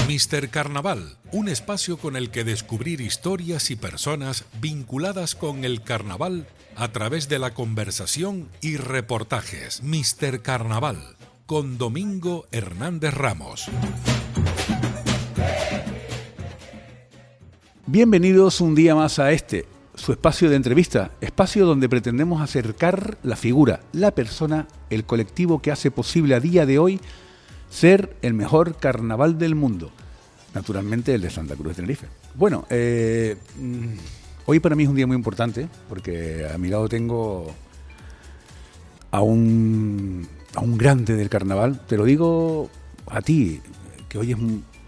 Mister Carnaval, un espacio con el que descubrir historias y personas vinculadas con el carnaval a través de la conversación y reportajes. Mister Carnaval, con Domingo Hernández Ramos. Bienvenidos un día más a su espacio de entrevista, espacio donde pretendemos acercar la figura, la persona, el colectivo que hace posible a día de hoy ser el mejor carnaval del mundo. Naturalmente el de Santa Cruz de Tenerife. Bueno, hoy para mí es un día muy importante porque a mi lado tengo a un grande del carnaval. Te lo digo a ti, que hoy es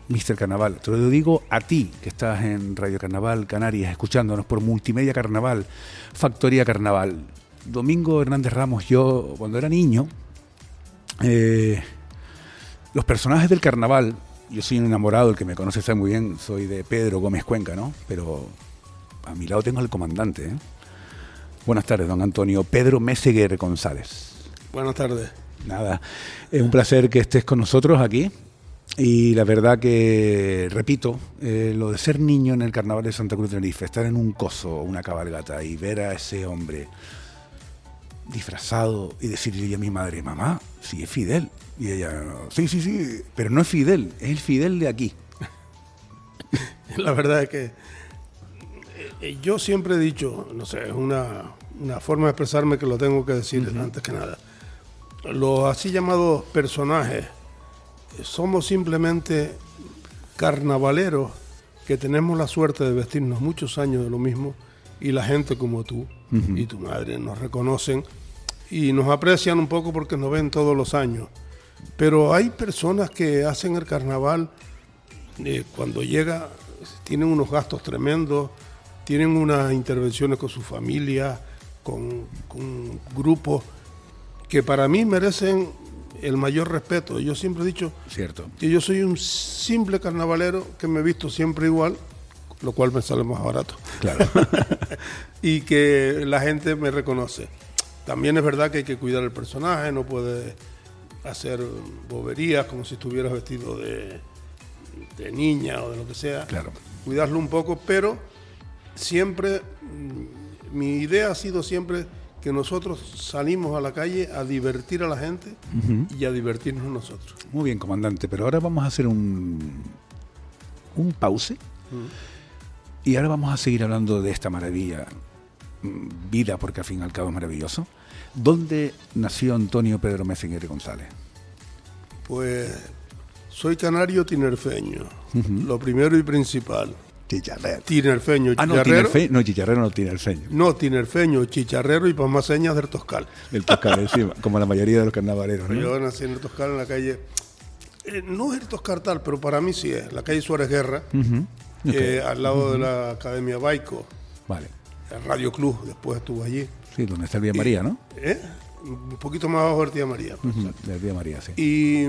Mister Carnaval. Te lo digo a ti, que estás en Radio Carnaval Canarias, escuchándonos por Multimedia Carnaval, Factoría Carnaval. Domingo Hernández Ramos, yo cuando era niño, los personajes del carnaval, yo soy un enamorado, el que me conoce sabe muy bien, soy de Pedro Gómez Cuenca, ¿no? Pero a mi lado tengo al comandante, ¿eh? Buenas tardes, don Antonio Pedro Meseguer González. Buenas tardes. Nada, es un placer que estés con nosotros aquí. Y la verdad que, repito, lo de ser niño en el carnaval de Santa Cruz de Tenerife, estar en un coso, una cabalgata y ver a ese hombre disfrazado y decirle a mi madre, mamá, sí es Fidel. Y ella, sí, pero no es Fidel, es el Fidel de aquí. La verdad es que yo siempre he dicho, no sé, es una forma de expresarme que lo tengo que decir antes que nada. Los así llamados personajes somos simplemente carnavaleros que tenemos la suerte de vestirnos muchos años de lo mismo y la gente como tú y tu madre nos reconocen y nos aprecian un poco porque nos ven todos los años. Pero hay personas que hacen el carnaval, cuando llega, tienen unos gastos tremendos, tienen unas intervenciones con su familia, con grupos, que para mí merecen el mayor respeto. Yo siempre he dicho que yo soy un simple carnavalero que me he visto siempre igual, lo cual me sale más barato. Claro. Y que la gente me reconoce. También es verdad que hay que cuidar el personaje, no puede hacer boberías como si estuvieras vestido de niña o de lo que sea. Claro. Cuidarlo un poco, pero siempre, mi idea ha sido siempre que nosotros salimos a la calle a divertir a la gente y a divertirnos nosotros. Muy bien, comandante, pero ahora vamos a hacer un pause y ahora vamos a seguir hablando de esta maravilla, vida, porque al fin y al cabo es maravilloso. ¿Dónde nació Antonio Pedro Meseguer González? Pues soy canario tinerfeño, lo primero y principal. Chicharrero. Tinerfeño, chicharrero. Chicharrero no, tinerfeño. No, tinerfeño, chicharrero y para más señas del Toscal. Del Toscal, encima, como la mayoría de los carnavaleros, ¿no? Yo nací en el Toscal, en la calle, no es el Toscal tal, pero para mí sí es, la calle Suárez Guerra, al lado de la Academia Baico. Vale. El Radio Club, después estuvo allí. Sí, donde está el Vía María, ¿no? Un poquito más abajo del Tía María. Del Vía María, sí. Y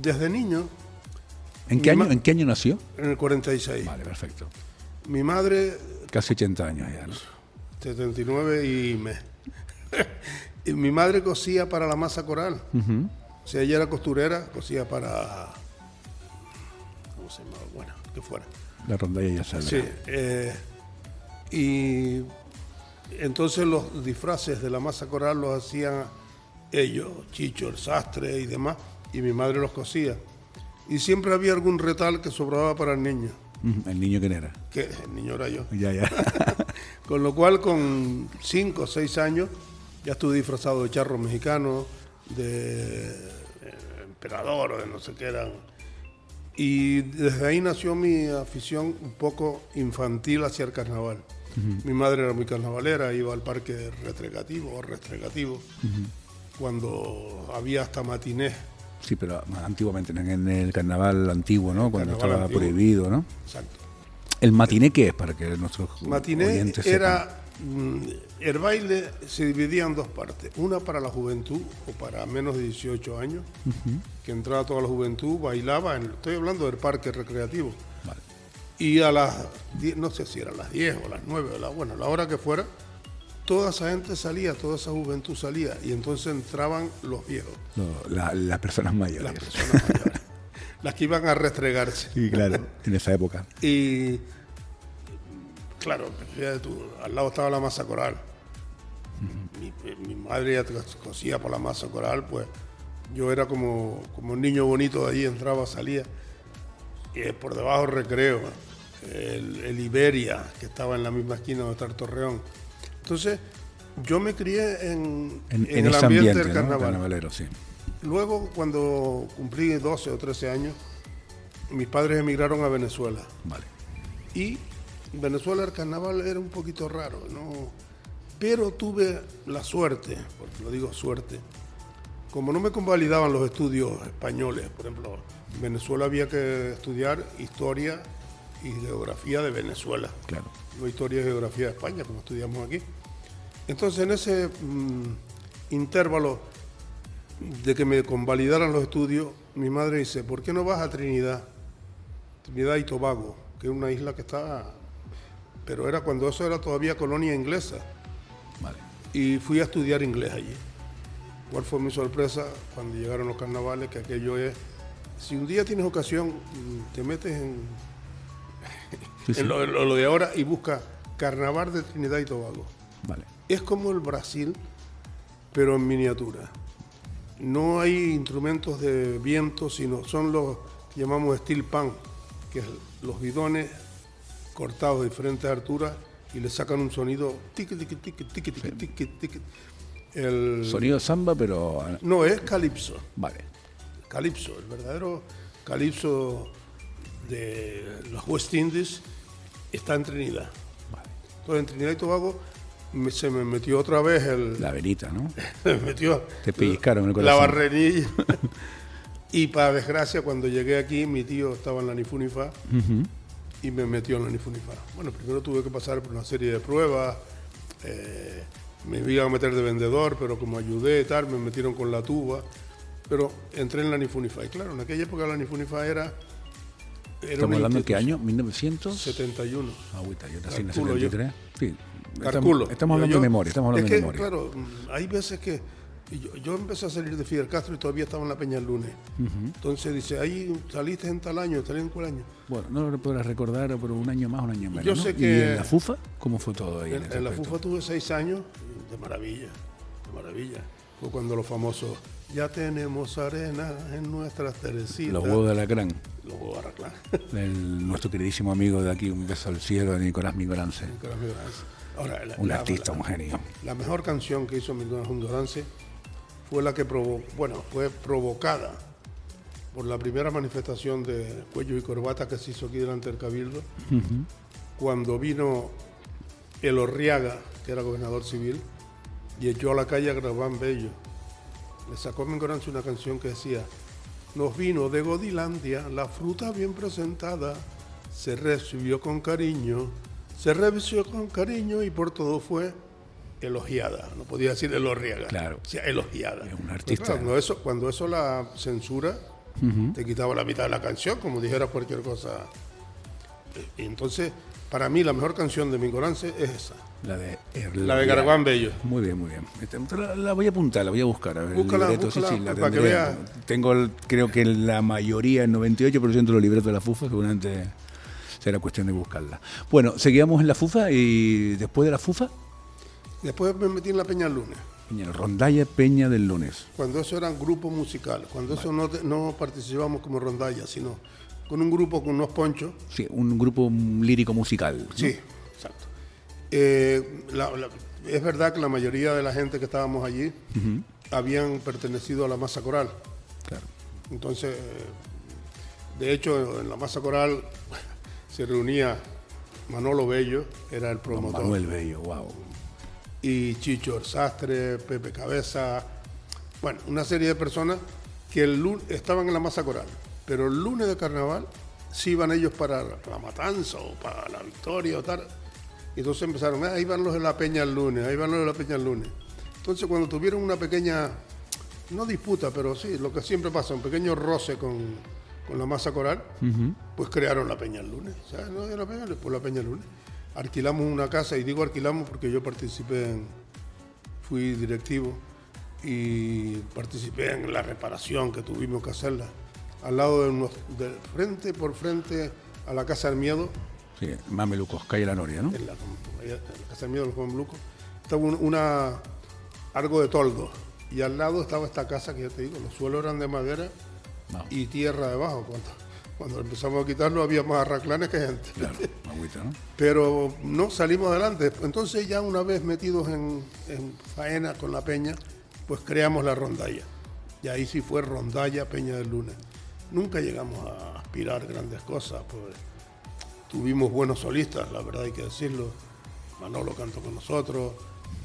desde niño... ¿En qué año nació? En el 46. Vale, perfecto. Mi madre... Casi 80 años ya, ¿no? 79 y mi madre cosía para la masa coral. O sea, ella era costurera, cosía para... ¿Cómo se llama? Bueno, que fuera. La rondalla ya sale. Sí. Y entonces los disfraces de la masa coral los hacían ellos, Chicho, el sastre y demás, y mi madre los cosía. Y siempre había algún retal que sobraba para el niño. ¿El niño quién era? Que el niño era yo. Ya. Con lo cual, con 5 o 6 años, ya estuve disfrazado de charro mexicano, de emperador o de no sé qué eran. Y desde ahí nació mi afición un poco infantil hacia el carnaval. Mi madre era muy carnavalera, iba al parque restregativo, cuando había hasta matinés. Sí, pero antiguamente, en el carnaval antiguo, ¿no? Cuando estaba antiguo. Prohibido, ¿no? Exacto. ¿El matiné qué es? Para que nuestros Matiné oyentes era... el baile se dividía en dos partes. Una para la juventud, o para menos de 18 años, que entraba toda la juventud, bailaba, estoy hablando del parque recreativo. Vale. Y a las 10, no sé si eran las 10 o las 9, la hora que fuera, toda esa gente salía, toda esa juventud salía, y entonces entraban los viejos. Las personas mayores. Las personas mayores. las que iban a restregarse. Sí, claro, en esa época. Y claro, fíjate tú, al lado estaba la masa coral. Mi madre ya cosía por la masa coral, pues yo era como un niño bonito de allí, entraba, salía. Y por debajo Recreo, el Iberia, que estaba en la misma esquina donde está el Torreón. Entonces, yo me crié en el ese ambiente del ¿no? carnaval. Carnavalero, sí. Luego, cuando cumplí 12 o 13 años, mis padres emigraron a Venezuela. Vale. Y en Venezuela el carnaval era un poquito raro, ¿no? Pero tuve la suerte, porque lo digo suerte, como no me convalidaban los estudios españoles, por ejemplo, en Venezuela había que estudiar historia y geografía de Venezuela. Claro. No historia y geografía de España, como estudiamos aquí. Entonces, en ese intervalo de que me convalidaran los estudios, mi madre dice, ¿por qué no vas a Trinidad y Tobago, que es una isla que está... Pero era cuando eso era todavía colonia inglesa. Vale. Y fui a estudiar inglés allí. ¿Cuál fue mi sorpresa cuando llegaron los carnavales? Que aquello es... Si un día tienes ocasión, te metes en lo de ahora y busca Carnaval de Trinidad y Tobago. Vale. Es como el Brasil, pero en miniatura. No hay instrumentos de viento, sino son los que llamamos steel pan, que es los bidones cortados de diferentes alturas y le sacan un sonido tiqui, tiqui, tiqui, tiqui, tiqui, tiqui, tiqui. El Sonido samba, pero... No, es calipso. Vale. Calipso, el verdadero calipso de los West Indies está en Trinidad. Vale. Entonces en Trinidad y Tobago se me metió otra vez La velita, ¿no? me metió Te pellizcaron el la corazón. barrenilla. Y para desgracia, cuando llegué aquí, mi tío estaba en la Nifunifa y me metió en la Nifunifa. Bueno, primero tuve que pasar por una serie de pruebas. Me iban a meter de vendedor, pero como ayudé y tal, me metieron con la tuba. Pero entré en la Nifunifa. Y claro, en aquella época la Nifunifa era ¿Estamos hablando de qué año? ¿1900? 71. Agüita, yo nací en el Calculo yo. 73. Sí. Calculo. Estamos hablando de memoria, estamos hablando es de que, memoria. claro, hay veces que yo empecé a salir de Fidel Castro y todavía estaba en la Peña el lunes. Entonces dice, ahí saliste en tal año, saliste en cuál año. Bueno, no lo podrás recordar, pero un año más, un año menos. Yo ¿no? sé ¿Y que- en la FUFA? ¿Cómo fue todo ahí? En ese la aspecto? FUFA tuve 6 años, de maravilla, de maravilla. Fue cuando los famosos, ya tenemos arena en nuestras teresitas. Los huevos de alacrán. Los huevos de Araclán. Nuestro queridísimo amigo de aquí, un beso al cielo, de Nicolás Migorance. Ahora, Un artista, un genio. La mejor canción que hizo Nicolás Migorance fue la que fue provocada por la primera manifestación de cuello y corbata que se hizo aquí delante del Cabildo, cuando vino el Orriaga, que era gobernador civil, y echó a la calle a Graván Bello. Le sacó a Migorance una canción que decía, nos vino de Godilandia la fruta bien presentada, se recibió con cariño, y por todo fue elogiada. No podía decir Elorriaga. Claro. O sea, elogiada. Es un artista. Pero claro, cuando eso la censura, te quitaba la mitad de la canción, como dijera cualquier cosa. Y entonces, para mí, la mejor canción de Migorance es esa. La de Garabán Bello. Muy bien, muy bien. La voy a apuntar, la voy a buscar. A ver, Búscala, el libreto, búscala, sí, la para que tendré. vea. Tengo, creo que la mayoría, el 98% de los libretos de la FUFA, seguramente será cuestión de buscarla. Bueno, seguíamos en la FUFA y después de la FUFA, Después me metí en la Peña el lunes. en el Rondalla Peña del Lunes. Cuando eso era un grupo musical. Cuando eso no participábamos como rondalla, sino con un grupo con unos ponchos. Sí, un grupo lírico musical, ¿no? Sí, exacto. Es verdad que la mayoría de la gente que estábamos allí habían pertenecido a la masa coral. Claro. Entonces, de hecho, en la masa coral se reunía Manolo Bello, era el Don promotor, Manuel Bello, wow. y Chicho el Sastre, Pepe Cabeza, bueno, una serie de personas que el lunes estaban en la masa coral, pero el lunes de carnaval sí iban ellos para la Matanza o para la Victoria o tal. Y entonces empezaron, ahí van los de la Peña el lunes, ahí van los de la Peña el lunes. Entonces cuando tuvieron una pequeña, no disputa, pero sí, lo que siempre pasa, un pequeño roce con la masa coral, pues crearon la Peña el lunes. O sea, no era la Peña, pues la Peña el lunes. Alquilamos una casa, y digo alquilamos porque yo fui directivo y participé en la reparación que tuvimos que hacerla. al lado de frente por frente a la Casa del Miedo. Sí, Mamelucos, calle La Noria, ¿no? En la Casa del Miedo de los Mamelucos. Estaba algo de toldo. Y al lado estaba esta casa que ya te digo, los suelos eran de madera y tierra debajo. Cuando empezamos a quitarlo había más arraclanes que gente. Claro, agüita, ¿no? Pero no, salimos adelante. Entonces ya una vez metidos en faena con la peña, pues creamos la rondalla. Y ahí sí fue Rondalla Peña del Lunes. Nunca llegamos a aspirar grandes cosas, pues tuvimos buenos solistas, la verdad hay que decirlo. Manolo cantó con nosotros,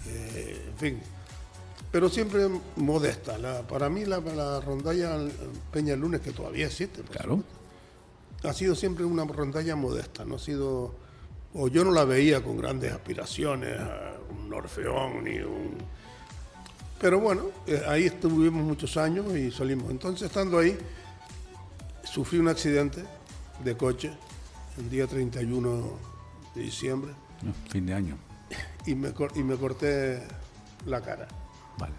en fin. Pero siempre modesta. Para mí la rondalla Peña del Lunes, que todavía existe, Claro. ha sido siempre una rondalla modesta. No ha sido, o yo no la veía con grandes aspiraciones, un Orfeón ni un... Pero bueno, ahí estuvimos muchos años y salimos. Entonces, estando ahí, sufrí un accidente de coche el día 31 de diciembre. Fin de año. Y me corté la cara. Vale.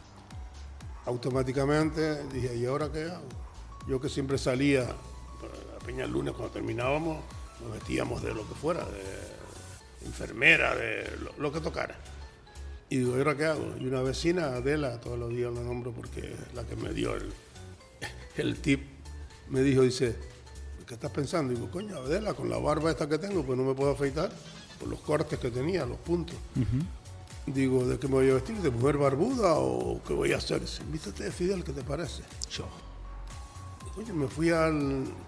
Automáticamente dije, ¿y ahora qué hago? Yo que siempre salía a Peña del Lunes cuando terminábamos, nos vestíamos de lo que fuera, de enfermera, de lo que tocara. Y digo, ¿y ahora qué hago? Y una vecina, Adela, todos los días la nombro porque es la que me dio el tip, me dijo, dice, ¿qué estás pensando? Y digo, coño, Adela, con la barba esta que tengo, pues no me puedo afeitar por los cortes que tenía, los puntos. Digo, ¿de qué me voy a vestir? ¿De mujer barbuda o qué voy a hacer? Dice, vístete de Fidel, ¿qué te parece? Yo. Oye, me fui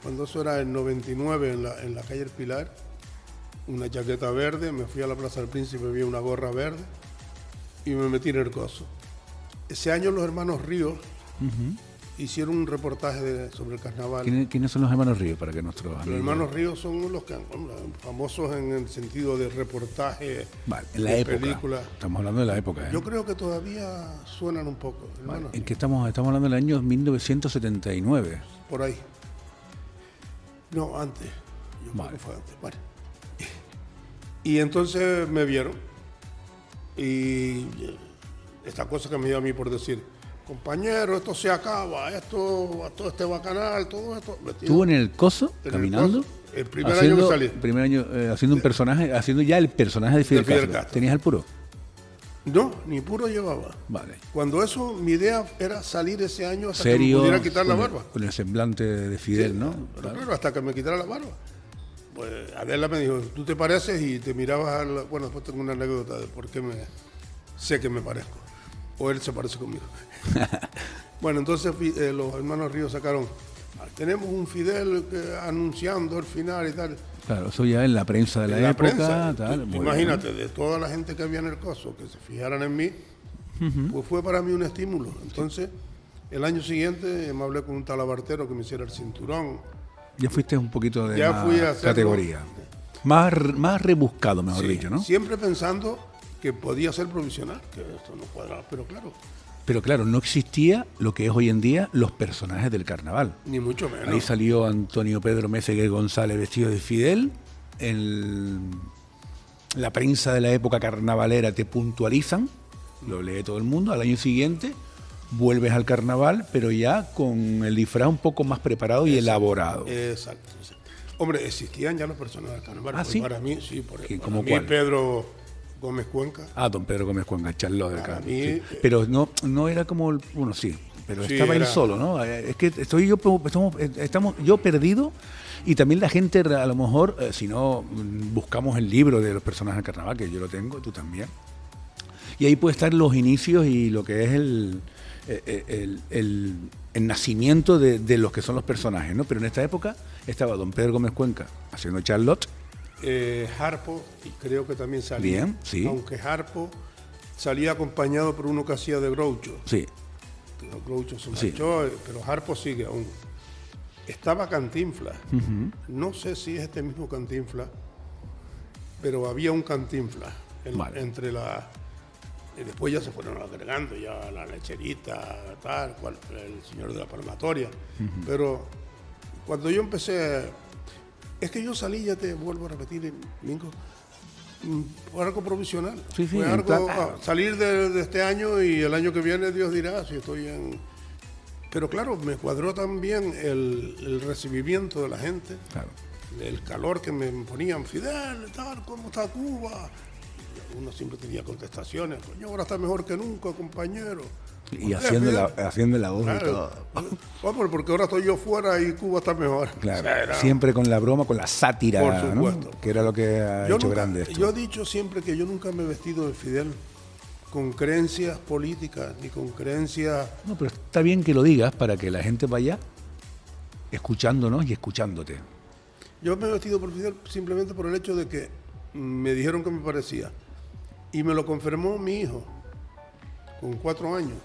cuando eso era el 99 en la calle El Pilar, una chaqueta verde, me fui a la Plaza del Príncipe, vi una gorra verde y me metí en el coso. Ese año los hermanos Ríos hicieron un reportaje sobre el carnaval. ¿Quiénes son los hermanos Ríos para que nuestros amigos? Los hermanos Ríos son los que famosos en el sentido de reportaje, vale, en la de época. película. Estamos hablando de la época, ¿eh? Yo creo que todavía suenan un poco, hermanos. Vale. ¿En qué estamos hablando del año 1979? Por ahí. No, antes. Yo creo Vale. que fue antes. Vale. Y entonces me vieron. Y esta cosa que me dio a mí por decir, compañero, esto se acaba, todo este bacanal, todo esto. ¿Estuvo en el coso, En el caminando? coso, el primer año que salí. Primer año haciendo un personaje, haciendo ya el personaje de Fidel Castro. Castro. ¿Tenías el puro? No, ni puro llevaba. Vale. Cuando eso, mi idea era salir ese año hasta que Serio, me pudiera quitar la barba. con el semblante de Fidel, Sí, ¿no? Pero claro, hasta que me quitara la barba. Pues Adela me dijo, tú te pareces y te mirabas bueno, después tengo una anécdota de por qué sé que me parezco. O él se parece conmigo. Bueno, entonces los hermanos Ríos sacaron, tenemos un Fidel anunciando el final y tal. Claro, eso ya en la prensa de la En época. prensa, Tal, muy imagínate, de toda la gente que había en el coso, que se fijaran en mí, pues fue para mí un estímulo. Entonces, el año siguiente me hablé con un talabartero que me hiciera el cinturón. bien. Ya fuiste un poquito de Ya más fui a hacerlo. categoría. Más rebuscado, mejor Sí, dicho, ¿no? siempre pensando que podía ser provisional, que esto no cuadraba, pero claro, Pero claro, no existía lo que es hoy en día los personajes del carnaval. ni mucho menos. Ahí salió Antonio Pedro Meseguer González vestido de Fidel. En la prensa de la época carnavalera te puntualizan, lo lee todo el mundo. Al año siguiente vuelves al carnaval, pero ya con el disfraz un poco más preparado y elaborado. Exacto. Hombre, existían ya los personajes del carnaval. ¿Ah, pues sí? Para mí, sí, ¿Qué, para cómo mí cuál? Pedro Gómez Cuenca. Don Pedro Gómez Cuenca, Charlot del Para Carnaval. mí, Sí. Pero no era como, bueno, sí, pero Sí, estaba él era- solo, ¿no? Es que estamos yo perdido y también la gente, a lo mejor, si no buscamos el libro de los personajes del carnaval, que yo lo tengo, tú también, y ahí puede estar los inicios y lo que es el nacimiento de los que son los personajes, ¿no? Pero en esta época estaba don Pedro Gómez Cuenca haciendo Charlot. Harpo, y creo que también salía. Bien, sí. Aunque Harpo salía acompañado por uno que hacía de Groucho. Sí, Groucho se Sí. marchó, pero Harpo sigue aún. Estaba Cantinflas. No sé si es este mismo Cantinflas, pero había un Cantinflas Vale. entre la... Y después ya se fueron agregando, ya la lecherita, tal, cual, el señor de la palmatoria. Pero cuando yo empecé... Es que yo salí, ya te vuelvo a repetir, Mingo, fue algo provisional. Sí, sí, fue en algo, plan- salir de este año y el año que viene Dios dirá si estoy Pero claro, me cuadró también el recibimiento de la gente, Claro. el calor que me ponían, Fidel, tal, ¿cómo está Cuba? Uno siempre tenía contestaciones, coño, ahora está mejor que nunca, compañero. Y ¿Por qué, haciendo la voz y Claro. todo. Vamos, porque ahora estoy yo fuera y Cuba está mejor. Claro, O sea, era- siempre con la broma, con la sátira, Por ¿no? supuesto. Que era lo que ha Yo hecho nunca- grande esto. Yo he dicho siempre que yo nunca me he vestido de Fidel con creencias políticas ni con creencias. No, pero está bien que lo digas para que la gente vaya escuchándonos y escuchándote. Yo me he vestido por Fidel simplemente por el hecho de que me dijeron que me parecía. Y me lo confirmó mi hijo, con 4 años.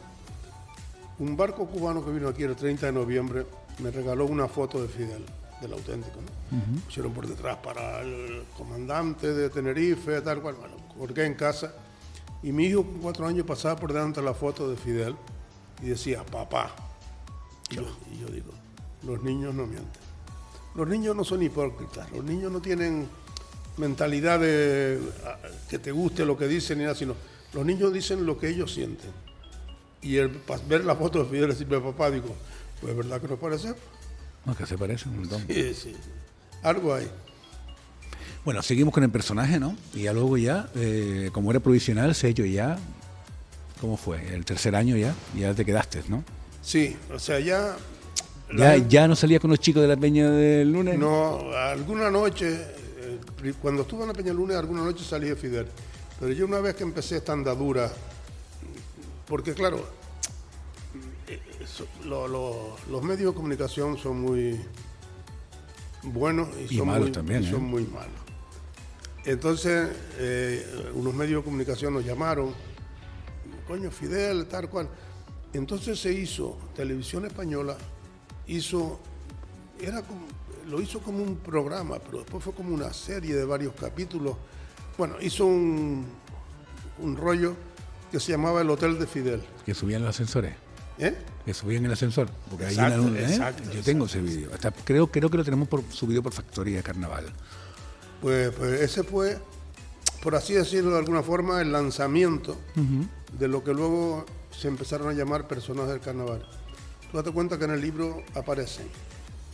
Un barco cubano que vino aquí el 30 de noviembre me regaló una foto de Fidel, del auténtico, ¿no? Pusieron por detrás para el comandante de Tenerife, tal cual. Bueno, colgué en casa. Y mi hijo con 4 años pasaba por delante de la foto de Fidel y decía, papá. Y yo digo, los niños no mienten. Los niños no son hipócritas, los niños no tienen mentalidad de que te guste lo que dicen ni nada, sino los niños dicen lo que ellos sienten. Y ver la foto de Fidel y decirme, papá, digo, pues es verdad que nos parece. No, que se parece un montón. Sí. Algo hay. Bueno, seguimos con el personaje, ¿no? Y ya luego ya, como era provisional, sello ya. ¿Cómo fue? El tercer año ya te quedaste, ¿no? Sí, o sea, ya... Ya no salías con los chicos de la peña del lunes. No, alguna noche, cuando estuve en la Peña Lunes, alguna noche salí de Fidel. Pero yo una vez que empecé esta andadura, porque claro, los medios de comunicación son muy buenos Y son, malos muy, también, y son muy malos. Entonces, unos medios de comunicación nos llamaron, coño, Fidel, tal cual. Entonces se hizo, Televisión Española lo hizo como un programa, pero después fue como una serie de varios capítulos. Bueno, hizo un rollo que se llamaba El Hotel de Fidel. Que subían los ascensores. ¿Eh? Que subían el ascensor. Porque Exacto, hay una, exacto, yo tengo ese exacto. vídeo. Creo que lo tenemos subido por Factoría de Carnaval. Pues ese fue, por así decirlo de alguna forma, el lanzamiento de lo que luego se empezaron a llamar personas del carnaval. Tú date cuenta que en el libro aparecen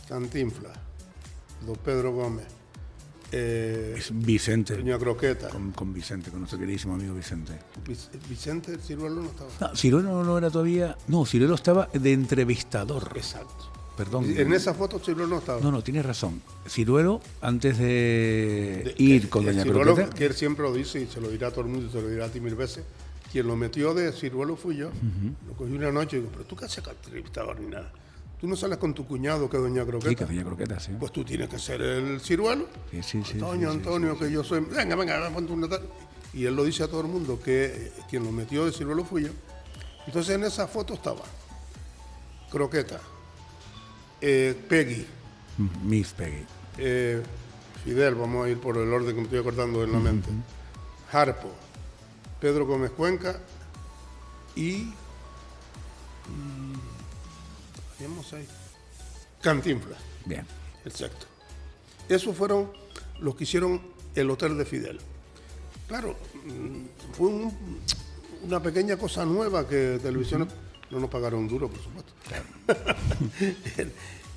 Cantinflas, don Pedro Gómez, Es Vicente. Doña Croqueta, Con Vicente, con nuestro queridísimo amigo Vicente. Vicente Ciruelo no estaba. No, Ciruelo no era todavía. No, Ciruelo estaba de entrevistador. Exacto. Perdón. En esa foto Ciruelo no estaba. No, tienes razón. Ciruelo, antes de ir con Doña Ciruelo, Croqueta. que él siempre lo dice y se lo dirá a todo el mundo y se lo dirá a ti 1000 veces. Quien lo metió de Ciruelo fui yo. Lo cogí una noche y digo, pero tú qué haces entrevistador ni nada. Tú no sales con tu cuñado que es Doña Croqueta. Sí, que Doña Croqueta, sí. Pues tú tienes que ser el Ciruelo. Sí. Antonio, que yo soy. Venga, ponte una tal. Y él lo dice a todo el mundo que quien lo metió de Ciruelo fui yo. Entonces en esa foto estaba Croqueta, Peggy, Miss Peggy. Fidel, vamos a ir por el orden que me estoy acordando en la mente. Harpo, Pedro Gómez Cuenca y. Vamos ahí. Cantinflas, Bien. exacto. Esos fueron los que hicieron el Hotel de Fidel. Claro, fue una pequeña cosa nueva que Televisión no nos pagaron duro, por supuesto.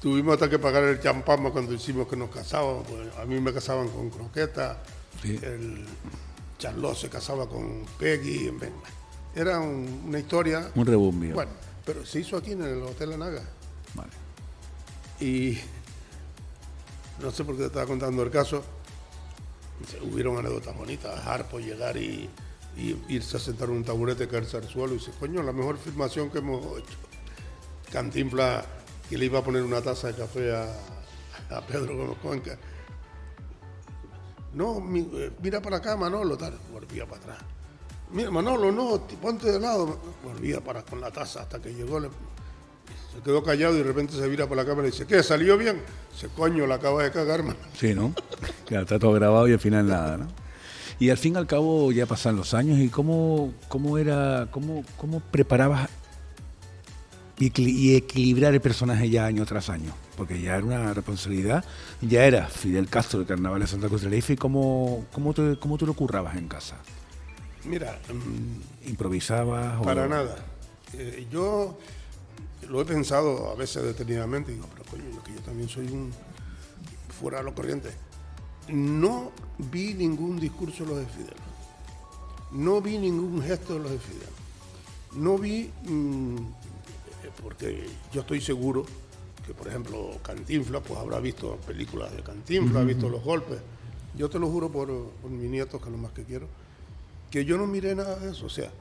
Tuvimos hasta que pagar el champán cuando hicimos que nos casábamos. Pues a mí me casaban con Croqueta, Sí. el Charlot se casaba con Peggy. En fin, era una historia. Un rebumbio. Bueno, pero se hizo aquí en el Hotel Anaga. Vale. Y no sé por qué te estaba contando el caso. Hubieron anécdotas bonitas. Harpo llegar y irse a sentar en un taburete, caerse al suelo y dice, coño, la mejor filmación que hemos hecho. Cantinflas, que le iba a poner una taza de café a Pedro Gómez Cuenca. No, mira para acá, Manolo, tal. Volvía para atrás. Mira, Manolo, no, ponte de lado. Volvía para con la taza hasta que llegó. Se quedó callado y de repente se vira por la cámara y dice, ¿qué? ¿Salió bien? Dice, coño, la acaba de cagar, man. Sí, ¿no? Claro, está todo grabado y al final nada, ¿no? Y al fin y al cabo ya pasan los años y cómo preparabas y equilibrar el personaje ya año tras año, porque ya era una responsabilidad, ya era Fidel Castro del Carnaval de Santa Cruz de Tenerife. ¿Y cómo te lo currabas en casa? Mira, ¿Improvisabas? para nada. Yo lo he pensado a veces detenidamente, digo, pero coño, que yo también soy un fuera de lo corriente. No vi ningún discurso de los de Fidel, no vi ningún gesto de los de Fidel, no vi, porque yo estoy seguro que, por ejemplo, Cantinflas, pues habrá visto películas de Cantinflas, ha visto los golpes. Yo te lo juro por mis nietos, que es lo más que quiero, que yo no miré nada de eso. O sea,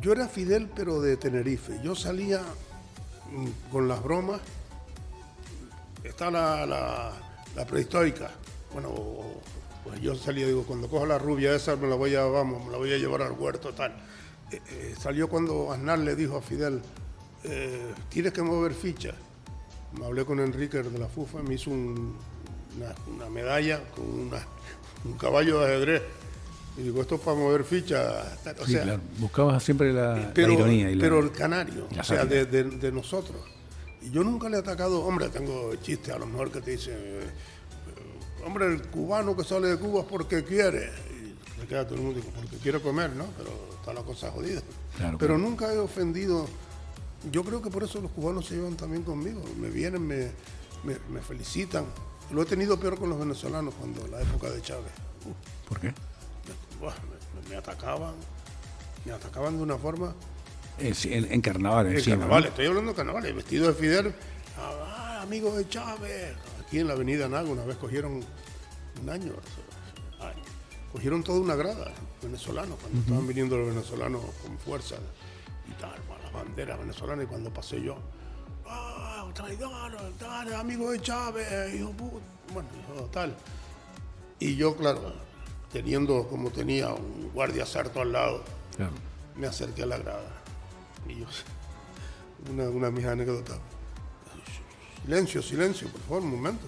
yo era Fidel, pero de Tenerife. Yo salía con las bromas. Está la prehistórica. Bueno, pues yo salía, digo, cuando cojo la rubia esa, me la voy a llevar al huerto, tal. Salió cuando Aznar le dijo a Fidel, tienes que mover ficha. Me hablé con Enrique de la FUFA, me hizo una medalla con un caballo de ajedrez. Y digo, esto es para mover fichas. O sea, claro. Buscabas siempre la ironía. Pero el canario, o sea, de nosotros. Y yo nunca le he atacado, hombre, tengo chistes a lo mejor que te dicen, hombre, el cubano que sale de Cuba es porque quiere. Y se queda todo el mundo, digo, porque quiere comer, ¿no? Pero está la cosa jodida. Claro, pero nunca he ofendido. Yo creo que por eso los cubanos se llevan también conmigo. Me vienen, me felicitan. Lo he tenido peor con los venezolanos cuando la época de Chávez. ¿Por qué? Me atacaban de una forma. En carnaval, en encima, carnaval, ¿no? estoy hablando de carnaval, vestido de Fidel, amigo de Chávez. Aquí en la avenida Naga una vez cogieron un año, cogieron toda una grada venezolanos, cuando estaban viniendo los venezolanos con fuerza y tal, las banderas venezolanas, y cuando pasé yo, traidor, tal, amigo de Chávez, hijo puto, bueno, tal. Y yo, claro, teniendo como tenía un guardia sarto al lado, claro, me acerqué a la grada. Y yo, una de mis anécdotas. Silencio, por favor, un momento.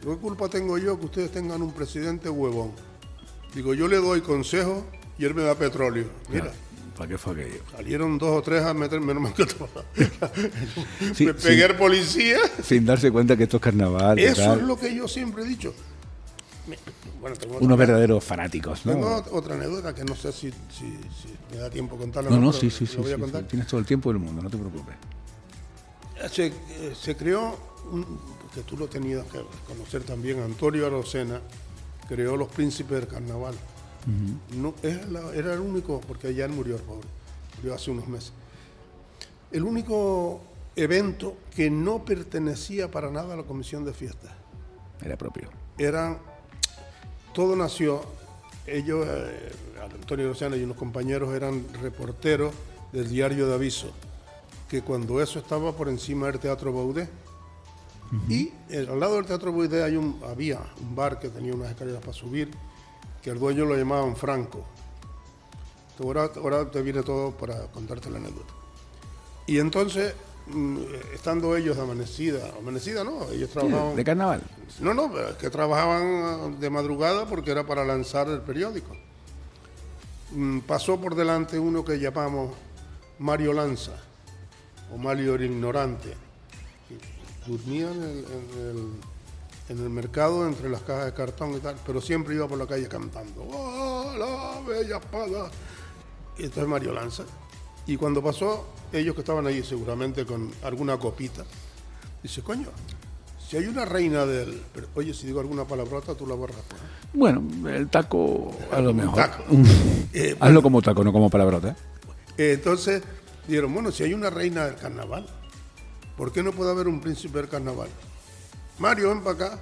¿Qué culpa tengo yo que ustedes tengan un presidente huevón? Digo, yo le doy consejos y él me da petróleo. Mira. Claro. ¿Para qué fue aquello? Salieron 2 o 3 a meterme, menos mal que me pegué al policía. Sin darse cuenta que esto es carnaval. Eso es lo que yo siempre he dicho. Bueno, unos verdaderos fanáticos, ¿no? Tengo otra anécdota que no sé si me da tiempo contarla. No, sí. Voy a contar. Tienes todo el tiempo del mundo, no te preocupes. Se creó, que tú lo tenías que conocer también, Antonio Arocena creó los Príncipes del Carnaval. No, era el único, porque allá él murió, el pobre, murió hace unos meses. El único evento que no pertenecía para nada a la comisión de fiestas. Era propio. Todo nació, ellos, Antonio Arocena y unos compañeros eran reporteros del diario de Aviso, que cuando eso estaba por encima del Teatro Baudé, y al lado del Teatro Baudé había un bar que tenía unas escaleras para subir, que el dueño lo llamaban Franco. Ahora te viene todo para contarte la anécdota. Y entonces, estando ellos de amanecida no, ellos trabajaban... ¿De carnaval? No, es que trabajaban de madrugada porque era para lanzar el periódico. Pasó por delante uno que llamamos Mario Lanza, o Mario el Ignorante. Dormía en el mercado entre las cajas de cartón y tal, pero siempre iba por la calle cantando ¡Oh, la bella espada! Y entonces Mario Lanza. Y cuando pasó, ellos que estaban ahí seguramente con alguna copita, dice, coño, si hay una reina del... Pero, oye, si digo alguna palabrota, tú la borras. Bueno, el taco a lo mejor. Taco. Hazlo como taco, no como palabrota. Entonces, dijeron, bueno, si hay una reina del carnaval, ¿por qué no puede haber un príncipe del carnaval? Mario, ven para acá,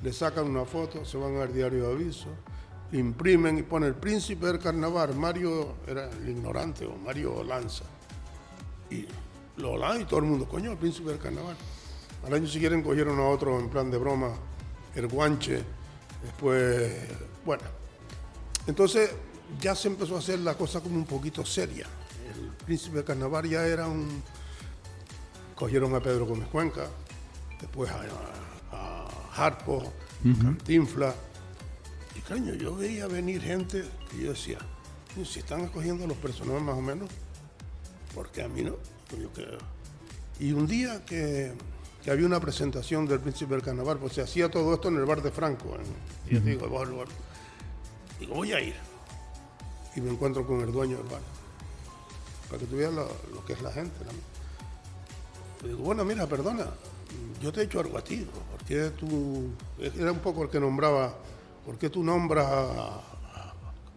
le sacan una foto, se van al diario de Aviso, imprimen y pone el príncipe del carnaval. Mario era el ignorante, o Mario Lanza. Y lo lanza y todo el mundo, coño, el príncipe del carnaval. Al año siguiente cogieron a otro en plan de broma, el Guanche. Después, bueno. Entonces ya se empezó a hacer la cosa como un poquito seria. El príncipe del carnaval ya era un... Cogieron a Pedro Gómez Cuenca, después a Harpo, Cantinflas. Y coño, yo veía venir gente que yo decía, si están escogiendo a los personajes más o menos, porque a mí no. Yo creo. Y un día que había una presentación del Príncipe del Carnaval, pues se hacía todo esto en el bar de Franco. Y yo digo, voy a ir. Y me encuentro con el dueño del bar. Para que tú veas lo que es la gente. Le digo, bueno, mira, perdona, yo te he hecho algo a ti, ¿no? ¿Por qué tú...? Era un poco el que nombraba, ¿por qué tú nombras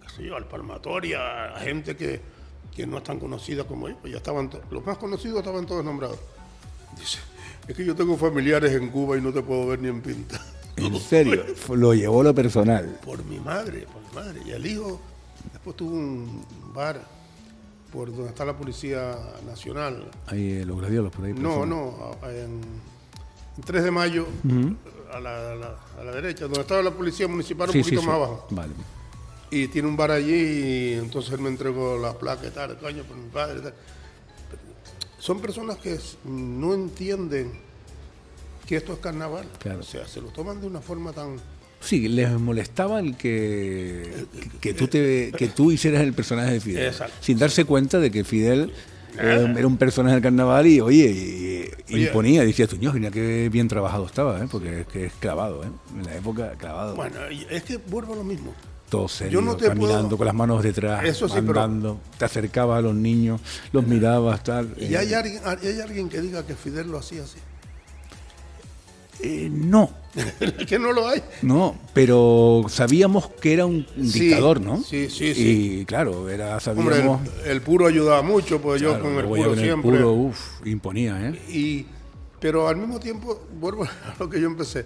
qué sé yo, al Palmatoria, a gente que no es tan conocida como ellos? Pues ya estaban, los más conocidos estaban todos nombrados. Dice, es que yo tengo familiares en Cuba y no te puedo ver ni en pinta. ¿En serio? Lo llevó lo personal. Por mi madre. Y el hijo después tuvo un bar por donde está la Policía Nacional. Ahí los gladiolos por ahí. No, en 3 de mayo, a la derecha, donde estaba la Policía Municipal, un poquito más abajo. Vale. Y tiene un bar allí y entonces él me entregó la placa y tal, coño, por mi padre y tal. Son personas que no entienden que esto es carnaval. Claro. O sea, se lo toman de una forma tan... Sí, les molestaba el que tú hicieras el personaje de Fidel. Exacto. Sin darse cuenta de que Fidel era un personaje del carnaval y, oye, imponía. Decía, Tuño, mira qué bien trabajado estaba, porque es que es clavado, en la época clavado. Bueno, es que vuelvo a lo mismo. Todo serio, Yo no te caminando puedo... con las manos detrás, Eso sí, andando, te acercabas a los niños, los mirabas, tal. ¿Y hay alguien que diga que Fidel lo hacía así? No. Que no lo hay. No, pero sabíamos que era un dictador, ¿no? Sí. Y claro, sabíamos... Hombre, el puro ayudaba mucho, pues claro, yo con el luego ya puro con siempre. El puro, imponía, Pero al mismo tiempo, vuelvo a lo que yo empecé.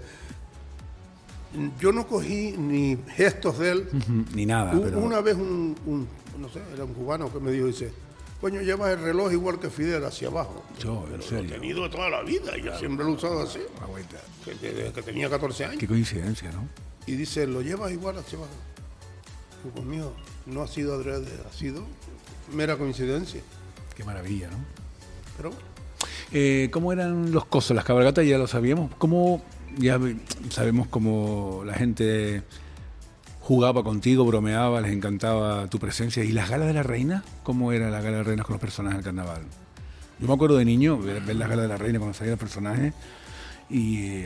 Yo no cogí ni gestos de él. Ni nada. Una vez no sé, era un cubano que me dijo, dice, coño, llevas el reloj igual que Fidel hacia abajo. Yo, en serio. Lo he tenido toda la vida y yo siempre lo he usado así. Desde que tenía 14 años. Qué coincidencia, ¿no? Y dice, lo llevas igual hacia abajo. Y conmigo, no ha sido adrede, ha sido mera coincidencia. Qué maravilla, ¿no? Pero bueno. ¿Cómo eran los cosos? Las cabalgatas ya lo sabíamos. ¿Cómo ya sabemos cómo la gente jugaba contigo, bromeaba, les encantaba tu presencia? ¿Y las galas de la reina? ¿Cómo era la gala de la reina con los personajes del carnaval? Yo me acuerdo de niño ver las galas de la reina cuando salían los personajes y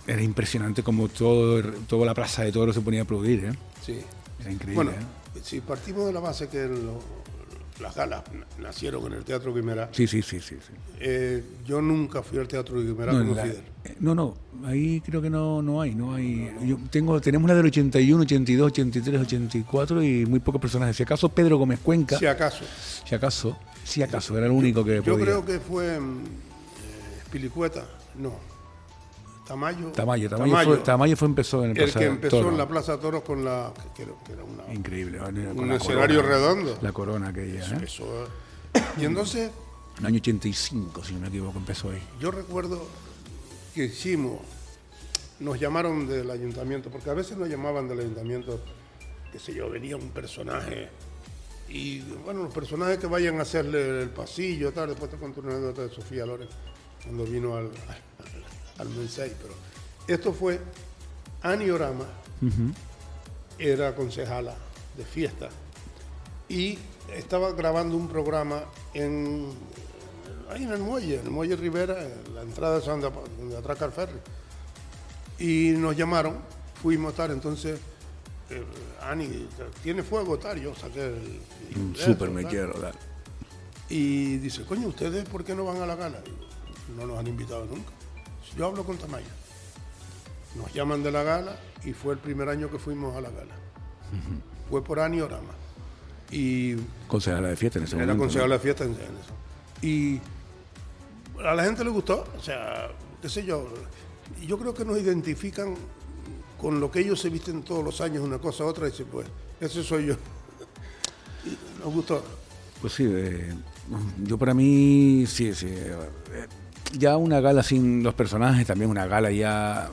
era impresionante como toda la plaza de toros se ponía a aplaudir, ¿eh? Sí. Era increíble. Bueno, si partimos de la base que las galas nacieron en el Teatro Guimerá. Sí. Yo nunca fui al Teatro Guimerá como Fidel. No, ahí creo que no hay. Tenemos la del 81, 82, 83, 84 y muy pocos personajes. Si acaso Pedro Gómez Cuenca. Si acaso, era el único que yo podía. creo que fue Pilicueta, no. Tamayo empezó en el Plaza que empezó Toro. en la Plaza Toros con la que era una Increíble, un escenario redondo. La corona aquella, ¿eh? Eso. Y entonces en el año 85, si no me equivoco, empezó ahí. yo recuerdo que nos llamaron del ayuntamiento, porque a veces nos llamaban del ayuntamiento, qué sé yo, venía un personaje y bueno, los personajes que vayan a hacerle el pasillo, tal, después te cuento una anécdota de Sofía Loren cuando vino al Mensei, pero esto fue Ani Orama, era concejala de fiesta y estaba grabando un programa ahí en el muelle Rivera, en la entrada de donde atraca el ferry, y nos llamaron, fuimos a estar, entonces Ani, ¿tiene fuego? Tal, yo saqué Súper me quiero dar. Y dice, coño, ¿ustedes por qué no van a la gala? No nos han invitado nunca. Yo hablo con Tamayo. Nos llaman de la gala y fue el primer año que fuimos a la gala. Fue por Ani Orama. Y concejala de fiesta en ese momento. Era concejala de fiesta en eso. Y a la gente le gustó, o sea, qué sé yo. Yo creo que nos identifican con lo que ellos se visten todos los años, una cosa a otra, y dicen, pues, ese soy yo. Y nos gustó. Pues sí, yo para mí, sí. Ya una gala sin los personajes, también una gala ya...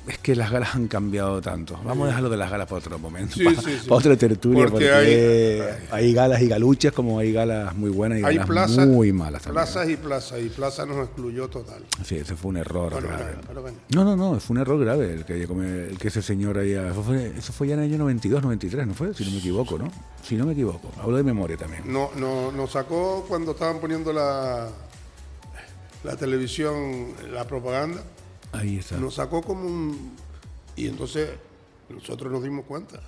Es que las galas han cambiado tanto. Vamos a dejarlo de las galas para otro momento, para otra tertulia, porque hay galas y galuchas, como hay galas muy buenas y hay galas plazas, muy malas también. Y plaza nos excluyó total. Sí, ese fue un error grave. Bueno. No, fue un error grave el que ese señor haya... Eso fue ya en el año 92, 93, ¿no fue? Si no me equivoco, ¿no? Si no me equivoco. Hablo de memoria también. No, nos sacó cuando estaban poniendo la televisión, la propaganda. Ahí está. Nos sacó como un... Y entonces nosotros nos dimos cuenta,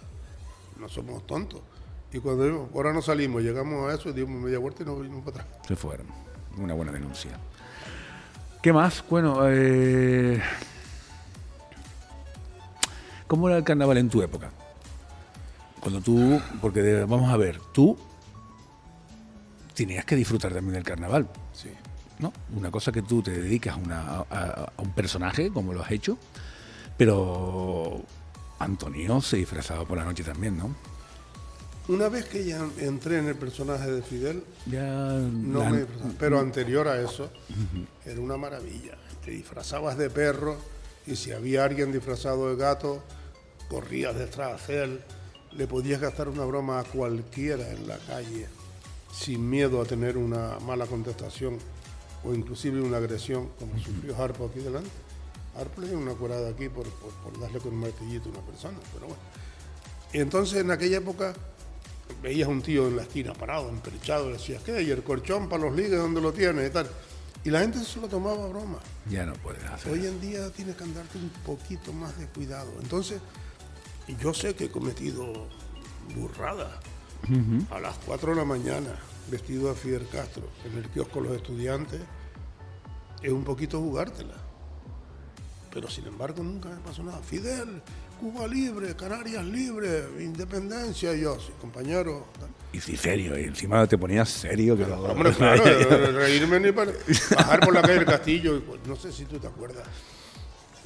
no somos tontos. Y cuando vimos, ahora no salimos, llegamos a eso, dimos media vuelta y nos vinimos para atrás. Se fueron. una buena denuncia. ¿Qué más? Bueno, ¿cómo era el carnaval en tu época? Cuando tú, porque vamos a ver, tú tenías que disfrutar también del carnaval, Sí. ¿no? Una cosa que tú te dedicas a un personaje, como lo has hecho, pero Antonio se disfrazaba por la noche también, ¿no? Una vez que ya entré en el personaje de Fidel, Ya no me disfrazaba. Pero anterior a eso, era una maravilla. Te disfrazabas de perro y si había alguien disfrazado de gato, corrías detrás de él, le podías gastar una broma a cualquiera en la calle sin miedo a tener una mala contestación o inclusive una agresión, como sufrió Harpo aquí delante. Harpo le dio una curada aquí por darle con un martillito a una persona, pero bueno. Y entonces en aquella época veías un tío en la esquina parado, emperchado, y decías, ¿qué? ¿Y el colchón para los ligues dónde lo tienes? Y tal. Y la gente se lo tomaba a broma. ya no puedes hacer. Hoy en día tienes que andarte un poquito más de cuidado. Entonces, yo sé que he cometido burradas. A las 4 de la mañana, vestido de Fidel Castro, en el kiosco de los estudiantes, es un poquito jugártela. Pero sin embargo nunca me pasó nada. Fidel, Cuba libre, Canarias libre, independencia, y yo, sí, compañero. Tal. Y sí, serio, y encima te ponías serio. Que Hombre, claro, reírme ni para bajar por la calle del Castillo, y, pues, no sé si tú te acuerdas.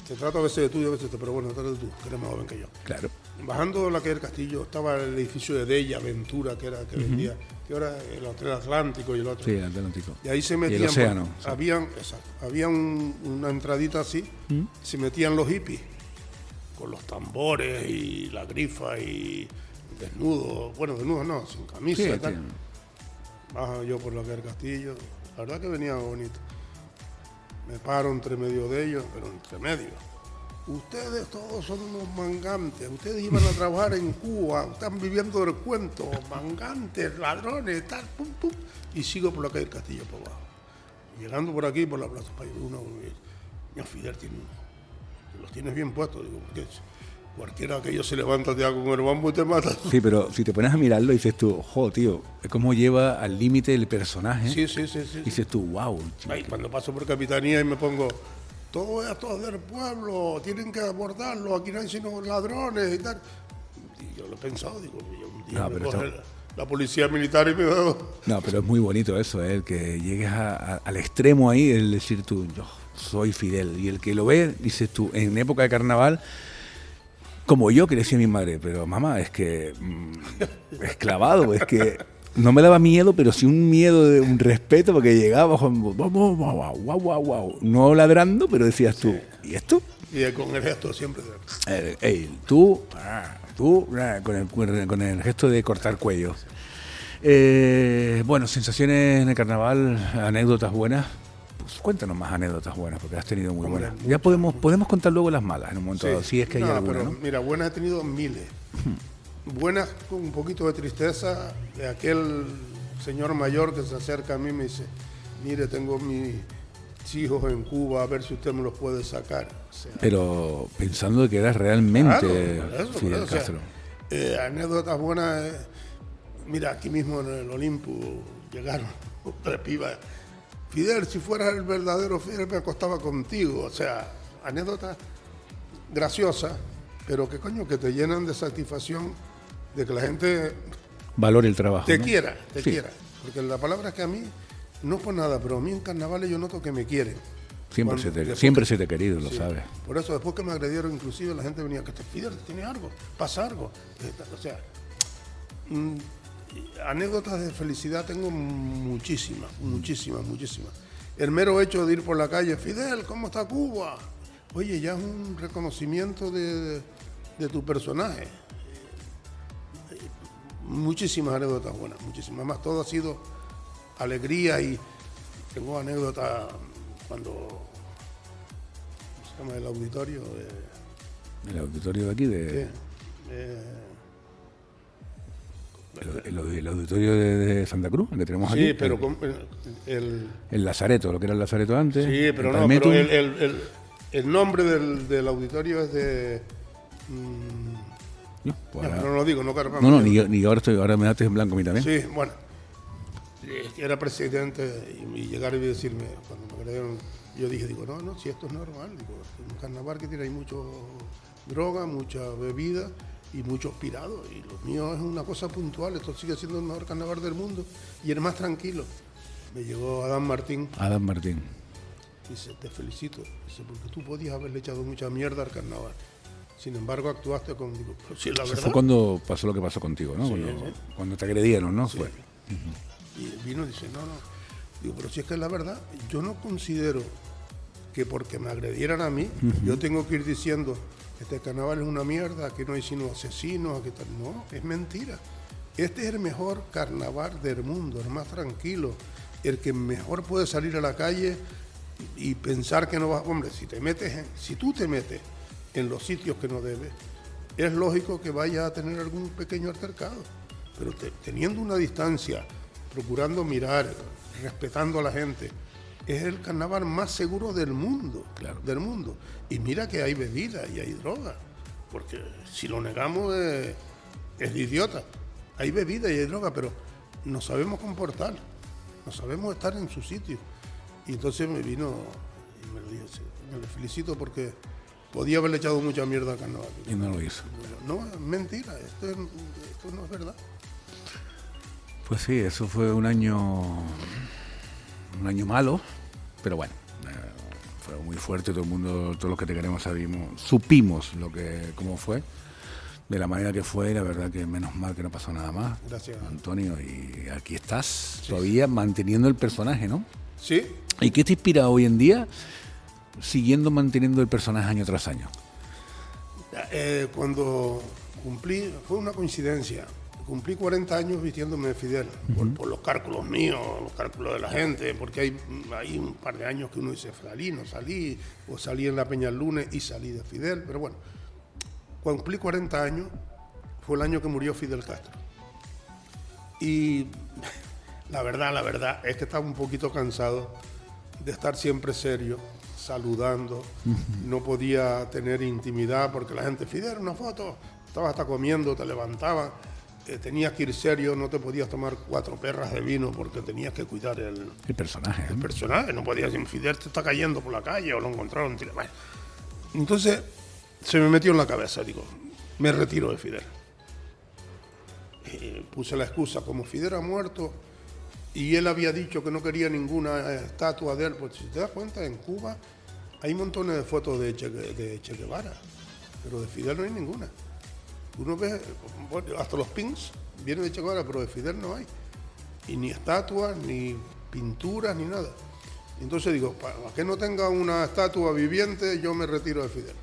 Te trato a veces de tú y a veces pero bueno, trata de tú, que eres más joven que yo. Claro. Bajando la calle del Castillo estaba el edificio de Della Ventura, que era que vendía, que ahora el Hotel Atlántico y el otro. Sí, el Atlántico. Y ahí se Y metían. el océano. Sí. Había una entradita así, se metían los hippies, con los tambores y la grifa y desnudos, bueno, desnudos no, sin camisa Sí, y tal. tío. Bajo yo por la calle del Castillo, la verdad que venía bonito. Me paro entre medio de ellos, pero entre medio. Ustedes todos son unos mangantes, ustedes iban a trabajar en Cuba, están viviendo del cuento, mangantes, ladrones, tal, pum, pum. Y sigo por la calle del Castillo por abajo. Llegando por aquí, por la Plaza España, señor Fidel tiene uno. Los tienes bien puestos, digo, porque cualquiera que ellos se levanta, te da con el bambo y te mata. Sí, pero si te pones a mirarlo, dices tú, jo, tío, es como lleva al límite el personaje. Sí. Dices tú, wow. Ay, cuando paso por Capitanía y me pongo, todo esto es del pueblo, tienen que abordarlo, aquí no hay sino ladrones y tal. Y yo lo he pensado, digo, un día No, me pero coge la policía militar y me da... No, pero es muy bonito eso, el que llegues al extremo ahí, el decir tú, yo soy Fidel. Y el que lo ve, dices tú, en época de carnaval, como yo, que decía mi madre, pero mamá, es que es clavado, es que no me daba miedo, pero sí un miedo, de un respeto, porque llegaba, wow, no ladrando, pero decías tú, ¿y esto? Y con el gesto siempre. Tú, con el gesto de cortar cuello. Bueno, sensaciones en el carnaval, anécdotas buenas. Pues cuéntanos más anécdotas buenas, porque has tenido muy buenas. Ya podemos contar luego las malas en un momento dado, si es que hay alguna, pero, ¿no? mira, buenas he tenido miles. Buenas con un poquito de tristeza de aquel señor mayor que se acerca a mí y me dice, mire, tengo mis hijos en Cuba, a ver si usted me los puede sacar. O sea, Pero pensando que eras realmente claro, Fidel o sea, Castro. anécdotas buenas. Mira, aquí mismo en el Olimpo llegaron tres pibas. Fidel, si fueras el verdadero Fidel, me acostaba contigo. O sea, anécdotas graciosas, pero que coño, que te llenan de satisfacción de que la gente Valore el trabajo, te ¿no? quiera. Sí. Porque la palabra es que a mí, no por nada, pero a mí en carnavales yo noto que me quieren. Siempre se te ha querido, lo Sí. sabes. Por eso, después que me agredieron, inclusive la gente venía, que te Fidel, ¿tiene algo? ¿Pasa algo? O sea, anécdotas de felicidad tengo muchísimas. El mero hecho de ir por la calle, Fidel, ¿cómo está Cuba? Oye, ya es un reconocimiento de tu personaje. Muchísimas anécdotas buenas, muchísimas más. Todo ha sido alegría y tengo anécdotas cuando... ¿Cómo se llama el auditorio? El auditorio de aquí, el auditorio de Santa Cruz, el que tenemos aquí. Sí, pero El Lazareto, lo que era el Lazareto antes. Sí, pero el no, Palmetto. pero el nombre del auditorio es de... No, pues no, ahora- pero no lo digo, no cargamos. no, ni ahora me daste en blanco a mí también. Sí, bueno. era presidente y llegar y decirme, cuando me agredieron, yo digo, no, si esto es normal, digo, un carnaval que tiene ahí mucho droga, mucha bebida y muchos pirados, y lo mío es una cosa puntual, esto sigue siendo el mejor carnaval del mundo y el más tranquilo. Me llegó Adán Martín. Dice, te felicito, dice, porque tú podías haberle echado mucha mierda al carnaval. Sin embargo, actuaste con... Digo, pero si es la verdad. Fue cuando pasó lo que pasó contigo, ¿no? Sí, cuando te agredieron, ¿no? Sí. Fue. Y vino y dice, no. Digo, pero si es que es la verdad, yo no considero que porque me agredieran a mí, yo tengo que ir diciendo, este carnaval es una mierda, aquí no hay sino asesinos, aquí tal. No, es mentira. Este es el mejor carnaval del mundo, el más tranquilo, el que mejor puede salir a la calle y pensar que no vas... Hombre, si tú te metes en los sitios que no debes, es lógico que vayas a tener algún pequeño altercado, pero teniendo una distancia, procurando mirar, respetando a la gente, es el carnaval más seguro del mundo, claro. Del mundo. Y mira que hay bebida y hay droga, porque si lo negamos es de idiota. Hay bebida y hay droga, pero no sabemos comportar, no sabemos estar en su sitio. Y entonces me vino y me lo dijo, me lo felicito porque podía haberle echado mucha mierda al carnaval. Y no lo hizo. No, es mentira, esto no es verdad. Pues sí, eso fue un año malo, pero bueno, fue muy fuerte, todo el mundo, todos los que te queremos supimos cómo fue, de la manera que fue, y la verdad que menos mal que no pasó nada más. Gracias, Antonio, y aquí estás todavía manteniendo el personaje, ¿no? Sí. ¿Y qué te inspira hoy en día siguiendo manteniendo el personaje año tras año? Cuando cumplí, fue una coincidencia, cumplí 40 años vistiéndome de Fidel, por los cálculos míos, los cálculos de la gente, porque hay un par de años que uno dice, no salí, o salí en la Peñallunes y salí de Fidel, pero bueno, cuando cumplí 40 años, fue el año que murió Fidel Castro. Y la verdad es que estaba un poquito cansado de estar siempre serio, saludando, no podía tener intimidad porque la gente, Fidel, una foto, estabas hasta comiendo, te levantabas, tenías que ir serio, no te podías tomar 4 perras de vino porque tenías que cuidar el personaje. El personaje, no podías decir, Fidel te está cayendo por la calle o lo encontraron. Bueno, entonces se me metió en la cabeza, digo, me retiro de Fidel. Puse la excusa, como Fidel ha muerto y él había dicho que no quería ninguna estatua de él, pues si te das cuenta, en Cuba hay montones de fotos de Che Guevara, pero de Fidel no hay ninguna. Uno ve, hasta los pins vienen de Che Guevara, pero de Fidel no hay. Y ni estatuas, ni pinturas, ni nada. Entonces digo, para que no tenga una estatua viviente, yo me retiro de Fidel.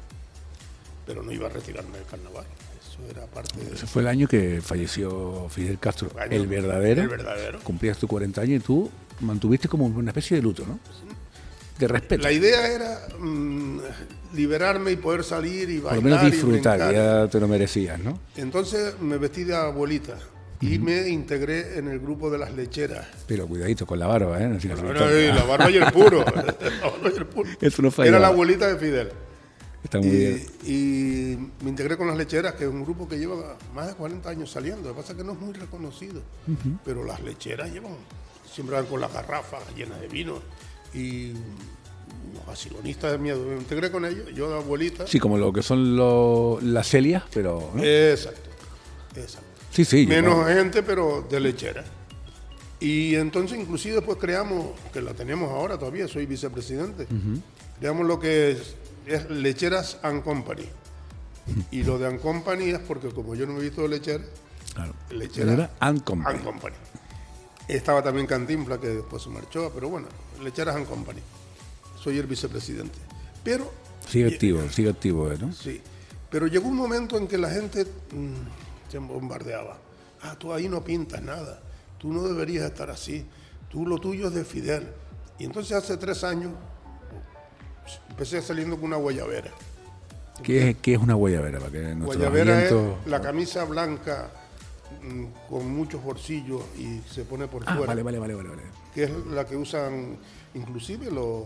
Pero no iba a retirarme del carnaval. Eso era parte de... Ese fue el año que falleció Fidel Castro, el verdadero. El verdadero. Cumplías tus 40 años y tú mantuviste como una especie de luto, ¿no? De respeto. La idea era liberarme y poder salir y bailar. Por lo menos disfrutar, y ya te lo merecías, ¿no? Entonces me vestí de abuelita y me integré en el grupo de las lecheras. Pero cuidadito con la barba, ¿eh? La barba y el puro. Eso no falla. Era la abuelita de Fidel. Está muy bien. Y me integré con las lecheras, que es un grupo que lleva más de 40 años saliendo. Lo que pasa es que no es muy reconocido. Pero las lecheras siempre van con las garrafas llenas de vino. Y los vacilonistas de miedo. Me integré con ellos, yo de abuelita. Sí, como lo que son las celias, pero... ¿no? Exacto. Sí. Menos gente, pero de lechera. Y entonces inclusive después creamos, que la tenemos ahora todavía, soy vicepresidente, creamos lo que es Lecheras and Company. Y lo de and Company es porque como yo no me he visto de lechera, claro. Lechera and Company. Estaba también Cantinflas, que después se marchó, pero bueno, Lecheras and Company. Soy el vicepresidente. Pero... Sigue activo, ¿no? Sí. Pero llegó un momento en que la gente se bombardeaba. Tú ahí no pintas nada. Tú no deberías estar así. Tú lo tuyo es de Fidel. Y entonces hace 3 años empecé saliendo con una guayabera. ¿Qué es una guayabera? Para que guayabera es la camisa blanca con muchos bolsillos y se pone por fuera. Vale. Que es la que usan inclusive los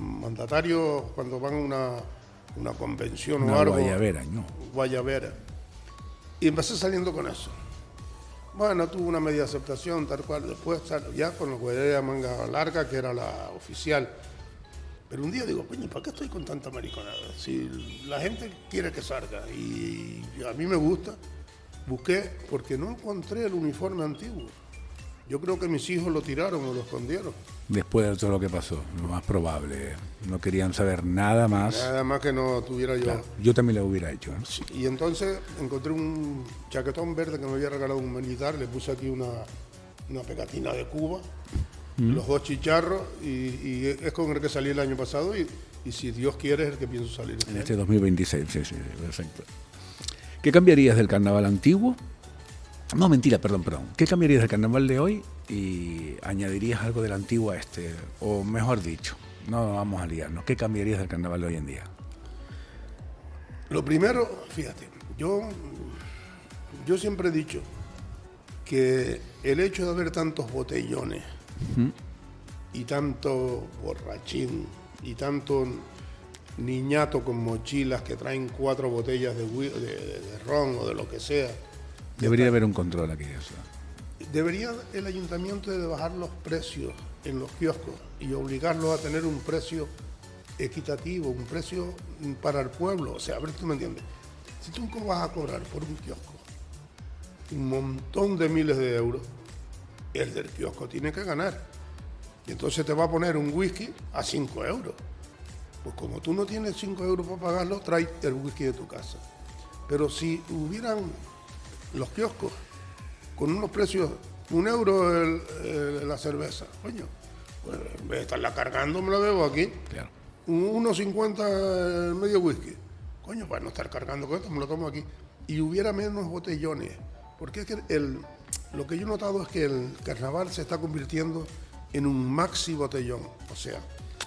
mandatarios cuando van a una convención o algo. Guayabera, ¿no? Guayabera. Y empecé saliendo con eso. Bueno, tuvo una media aceptación, tal cual. Después ya con la cuadrilla manga larga, que era la oficial. Pero un día digo, coño, ¿para qué estoy con tanta mariconada? Si la gente quiere que salga y a mí me gusta, busqué porque no encontré el uniforme antiguo. Yo creo que mis hijos lo tiraron o lo escondieron. Después de todo lo que pasó, lo más probable. No querían saber nada más. Nada más que no tuviera yo. Claro, yo también lo hubiera hecho. Sí, y entonces encontré un chaquetón verde que me había regalado un militar, le puse aquí una pegatina de Cuba, los 2 chicharros, y es con el que salí el año pasado, y si Dios quiere es el que pienso salir En este 2026, sí, perfecto. ¿Qué cambiarías del carnaval antiguo? No, mentira, perdón. ¿Qué cambiarías del carnaval de hoy y añadirías algo del antiguo a este? O mejor dicho, no vamos a liarnos, ¿qué cambiarías del carnaval de hoy en día? Lo primero, fíjate, yo siempre he dicho que el hecho de haber tantos botellones y tanto borrachín y tanto niñato con mochilas que traen 4 botellas de ron o de lo que sea. Debería haber un control aquí. Eso. Debería el ayuntamiento de bajar los precios en los kioscos y obligarlos a tener un precio equitativo, un precio para el pueblo. O sea, a ver, tú me entiendes. Si tú vas a cobrar por un kiosco un montón de miles de euros, el del kiosco tiene que ganar. Y entonces te va a poner un whisky a 5 euros. Pues como tú no tienes 5 euros para pagarlo, trae el whisky de tu casa. Pero si hubieran los kioscos con unos precios, 1 euro la cerveza, coño, pues en vez de estarla cargando me la bebo aquí. Claro. 1,50 el medio whisky, coño, para no estar cargando con esto, me lo tomo aquí. Y hubiera menos botellones, porque es que lo que yo he notado es que el carnaval se está convirtiendo en un maxi botellón, o sea.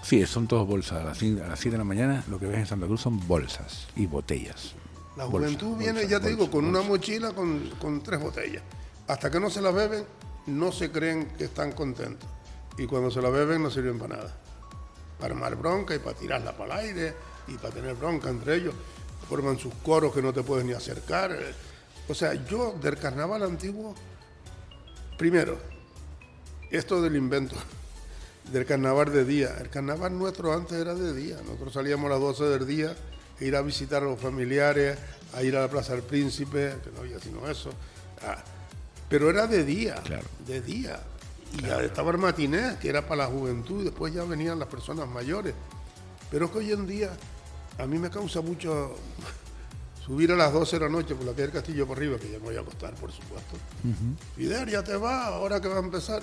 Sí, son todos bolsas. A las 7 de la mañana lo que ves en Santa Cruz son bolsas y botellas. La juventud viene, ya te digo, con una mochila con 3 botellas. Hasta que no se la beben, no se creen que están contentos. Y cuando se la beben no sirven para nada. Para armar bronca y para tirarla para el aire y para tener bronca entre ellos. Forman sus coros que no te puedes ni acercar. O sea, yo del carnaval antiguo, primero, esto del invento del carnaval de día. El carnaval nuestro antes era de día. Nosotros salíamos a las 12 del día a ir a visitar a los familiares, a ir a la Plaza del Príncipe, que no había sino eso. Pero era de día, claro. De día. Y claro. Ya estaba el matiné, que era para la juventud, y después ya venían las personas mayores. Pero es que hoy en día a mí me causa mucho subir a las 12 de la noche por la calle del Castillo por arriba, que ya me voy a acostar, por supuesto. Fidel, ya te vas, ahora que va a empezar.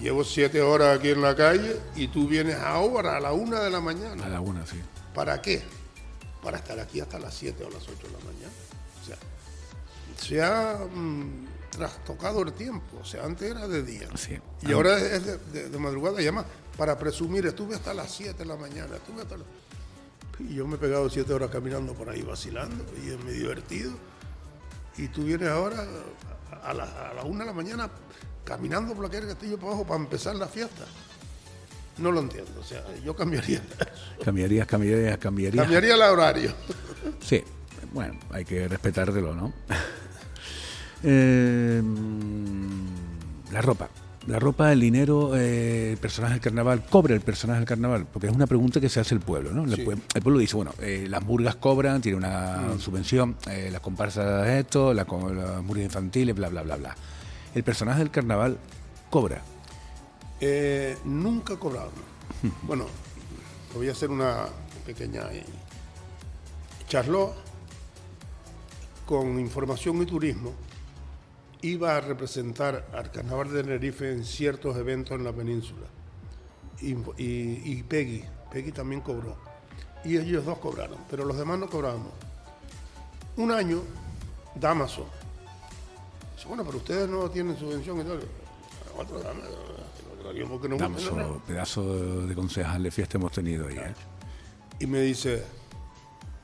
Llevo 7 horas aquí en la calle y tú vienes ahora a la 1 de la mañana. A la 1, sí. ¿Para qué? Para estar aquí hasta las 7 o las 8 de la mañana. O sea, se ha trastocado el tiempo. O sea, antes era de día. Sí. Y ahora es de madrugada. Y además, para presumir, estuve hasta las 7 de la mañana. Y yo me he pegado 7 horas caminando por ahí vacilando y me he divertido. Y tú vienes ahora a la 1 de la mañana caminando por la calle del Castillo para abajo para empezar la fiesta. No lo entiendo, o sea, yo cambiaría eso. Cambiaría Cambiaría el horario. Sí, bueno, hay que respetártelo, ¿no? La ropa, el dinero, el personaje del carnaval, ¿cobra el personaje del carnaval? Porque es una pregunta que se hace el pueblo, ¿no? Sí. El pueblo dice, bueno, las murgas cobran, tiene una subvención, las comparsas esto, las murgas infantiles, bla, bla, bla, bla. El personaje del carnaval cobra. Nunca cobrado. Bueno, voy a hacer una pequeña charló con Información y Turismo. Iba a representar al Carnaval de Tenerife en ciertos eventos en la península. Y Peggy también cobró. Y ellos 2 cobraron, pero los demás no cobramos. Un año, Damaso. Dice, bueno, pero ustedes no tienen subvención y tal. Otro Damaso. Damaso, pedazo de concejal de fiesta hemos tenido ahí. Y me dice,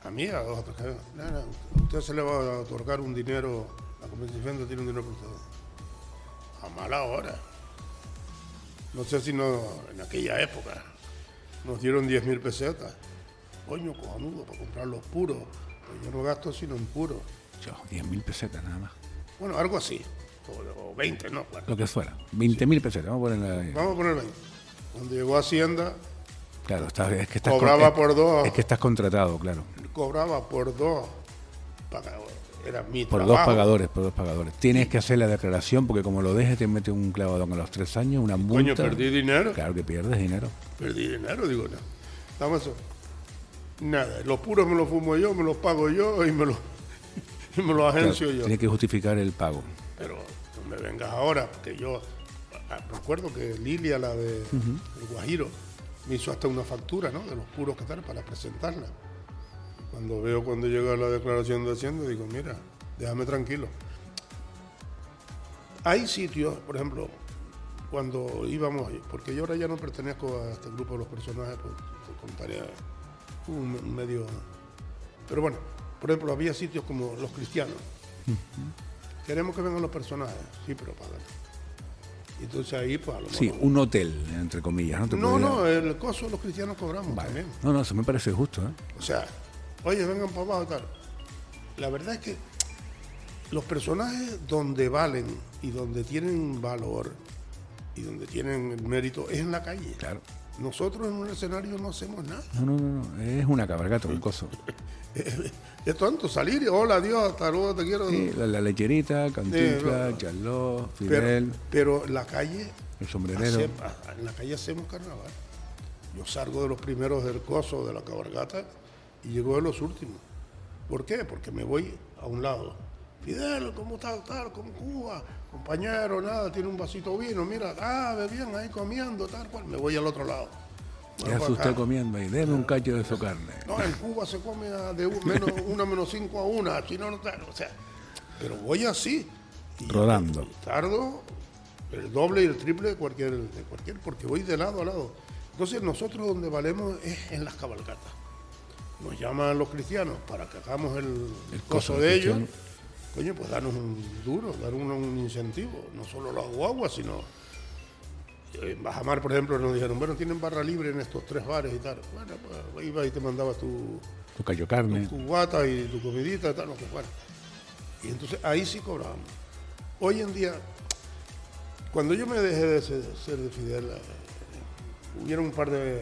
amiga, a usted se le va a otorgar un dinero, la Convención tiene un dinero por usted. A mala hora. No sé si no, en aquella época nos dieron 10.000 pesetas. Coño, cojonudo, para comprar los puros. Pues yo no gasto sino en puros. 10.000 pesetas nada más. Bueno, algo así. o 20, no, claro. Lo que fuera. 20.000 pesetas, vamos a ponerla ahí. Vamos a poner 20. Cuando llegó a Hacienda, Claro, es que estás cobraba por dos. Es que estás contratado, claro. Cobraba por dos pagadores. Era mi Por trabajo. por dos pagadores. Tienes que hacer la declaración porque como lo dejes te mete un clavadón a los 3 años, una multa. Coño, perdí dinero. Claro que pierdes dinero. Perdí dinero, digo, no. Vamos a... Nada, los puros me los fumo yo, me los pago yo y me los agencio Claro, yo. tienes que justificar el pago. Pero no me vengas ahora, que yo recuerdo que Lilia, la de el Guajiro, me hizo hasta una factura, ¿no? De los puros que tal para presentarla. Cuando llega la declaración de Hacienda, digo, mira, déjame tranquilo. Hay sitios, por ejemplo, cuando íbamos, porque yo ahora ya no pertenezco a este grupo de los personajes, pues te contaría un medio. Pero bueno, por ejemplo, había sitios como los cristianos. Queremos que vengan los personajes, sí, pero pagan. Entonces ahí, pues a lo mejor. Sí, un hotel, entre comillas. No, el costo de los cristianos cobramos Vale. también. No, eso me parece justo, ¿eh? O sea, oye, vengan para abajo y tal. La verdad es que los personajes donde valen y donde tienen valor y donde tienen el mérito es en la calle. Claro. Nosotros en un escenario no hacemos nada. No, es una cabalgata, un coso. Es tonto salir y hola, adiós, hasta luego, te quiero. Sí, la lecherita, Cantinflas, no. Charlot, Fidel, Pero la calle, el sombrerero. en la calle hacemos carnaval. Yo salgo de los primeros del coso, de la cabalgata, y llego de los últimos. ¿Por qué? Porque me voy a un lado. Fidel, ¿cómo está? Tal, como Cuba, compañero, nada, tiene un vasito de vino, mira, ve bien ahí comiendo, tal cual. Me voy al otro lado. ¿Qué hace usted comiendo ahí? Deme un cacho de su carne. No, en Cuba se come de 1-5 a 1, si no, no tal. O sea, pero voy así. Rodando. Y tardo el doble y el triple de cualquier, porque voy de lado a lado. Entonces nosotros donde valemos es en las cabalgatas. Nos llaman los cristianos para que hagamos el coso de ellos. Coño, pues danos un duro, dar un incentivo. No solo las guaguas, sino... En Bajamar, por ejemplo, nos dijeron, bueno, tienen barra libre en estos 3 bares y tal. Bueno, pues iba y te mandabas tu callo carne, tu cubata y tu comidita y tal, lo que fuera. Y entonces ahí sí cobrábamos. Hoy en día, cuando yo me dejé de ser de Fidel, hubieron un par de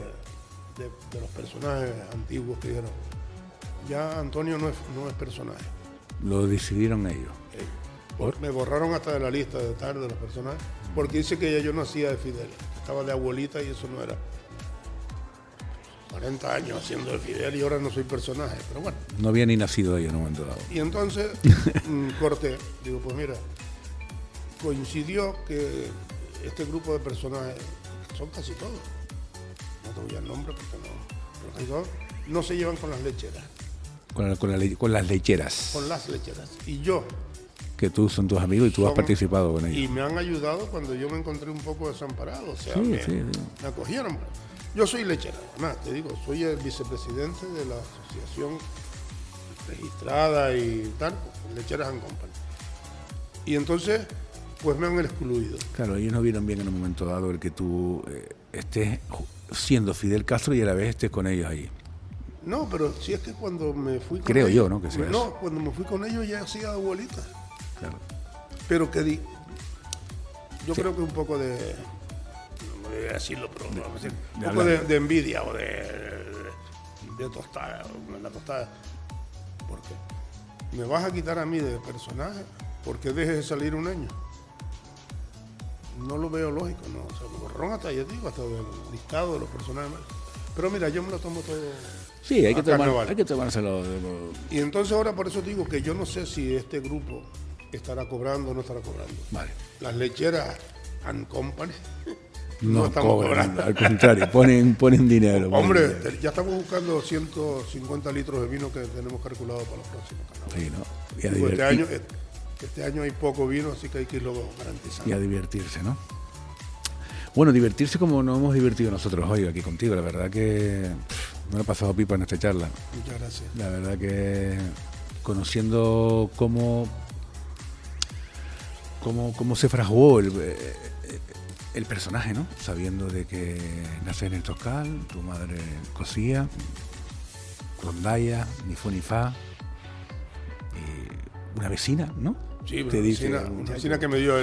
los personajes antiguos que dijeron, ya Antonio no es personaje. Lo decidieron ellos. Me borraron hasta de la lista de los personajes, porque dice que ya yo no hacía de Fidel, estaba de abuelita y eso no era. 40 años haciendo de Fidel y ahora no soy personaje, pero bueno. No había ni nacido ellos en un momento dado. Y entonces corté, digo, pues mira, coincidió que este grupo de personajes, son casi todos, no te voy al nombre porque no, casi todos, no se llevan con las lecheras. Con las lecheras. Con las lecheras. Y yo. Que tú son tus amigos y tú has participado con ellos. Y me han ayudado cuando yo me encontré un poco desamparado. O sea, sí. Me acogieron. Yo soy lechera, además, te digo, soy el vicepresidente de la asociación registrada y tal, Lecheras and Company. Y entonces, pues me han excluido. Claro, ellos no vieron bien en un momento dado el que tú estés siendo Fidel Castro y a la vez estés con ellos ahí. No, pero si es que cuando me fui con Creo ellos, yo, ¿no? Que sea no, eso. cuando me fui con ellos ya hacía abuelita. Claro. Pero que yo creo que un poco de, no voy a decirlo, pero vamos a decir, un poco de envidia o de tostada, una tostada. Porque me vas a quitar a mí de personaje porque dejes de salir un año. No lo veo lógico, ¿no? O sea, me borraron hasta, ya digo, hasta del listado de los personajes. Pero mira, yo me lo tomo todo. Sí, hay que tomárselo. Y entonces ahora por eso digo que yo no sé si este grupo estará cobrando o no estará cobrando. Vale. Las lecheras and Company no estamos cobrando. Al contrario, ponen dinero. Hombre, ya estamos buscando 150 litros de vino que tenemos calculado para los próximos carnavales. Sí, ¿no? Este año hay poco vino, así que hay que irlo garantizando. Y a divertirse, ¿no? Bueno, divertirse como nos hemos divertido nosotros hoy aquí contigo. La verdad que me lo he pasado pipa en esta charla. Muchas gracias. La verdad que conociendo cómo se fraguó el personaje, ¿no? Sabiendo de que nace en el Toscal, tu madre cosía, rondalla, ni fu ni fa, y una vecina, ¿no? Sí, te dije, una oficina que me dio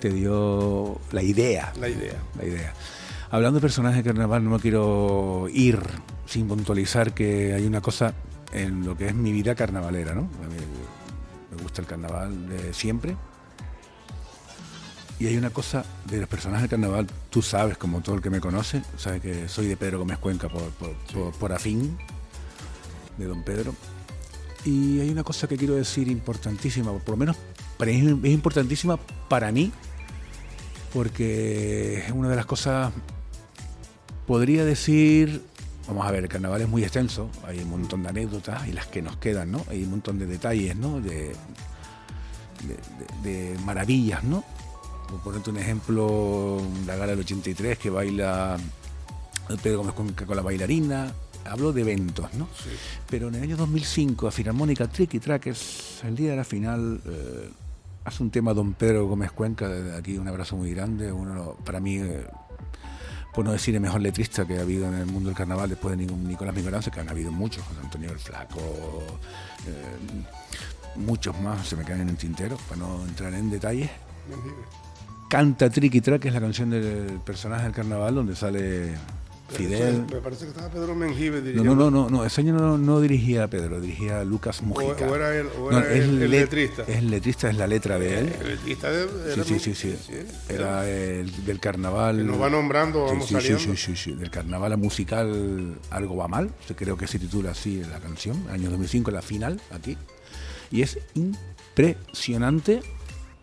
te dio la idea. la idea. La idea. Hablando de personajes de carnaval, no me quiero ir sin puntualizar que hay una cosa en lo que es mi vida carnavalera, ¿no? A mí me gusta el carnaval de siempre. Y hay una cosa de los personajes de carnaval, tú sabes, como todo el que me conoce, sabes que soy de Pedro Gómez Cuenca por afín, de don Pedro. Y hay una cosa que quiero decir importantísima, por lo menos es importantísima para mí, porque es una de las cosas, podría decir, vamos a ver, el carnaval es muy extenso, hay un montón de anécdotas y las que nos quedan, ¿no? Hay un montón de detalles, ¿no? De maravillas, ¿no? Por ponerte un ejemplo, la gala del 83 que baila Pedro Gómez Cuenca con la bailarina. Hablo de eventos, ¿no? Sí. Pero en el año 2005, a Filarmónica Tricky Trackers, el día de la final, hace un tema don Pedro Gómez Cuenca, desde aquí un abrazo muy grande, uno para mí, por no decir el mejor letrista que ha habido en el mundo del carnaval después de Nicolás Miguelanza, que han habido muchos, José Antonio el Flaco, muchos más, se me caen en el tintero, para no entrar en detalles. Canta Tricky Track, que es la canción del personaje del carnaval, donde sale Fidel. Me parece que estaba Pedro Mengibre dirigiendo. No, ese año no dirigía a Pedro, dirigía a Lucas Mujica. O era el letrista. Es el letrista, es la letra de él. El letrista era Sí. Era del carnaval. Que nos va nombrando, vamos saliendo. Sí. Del carnaval a musical Algo va mal, creo que se titula así la canción, año 2005, la final, aquí. Y es impresionante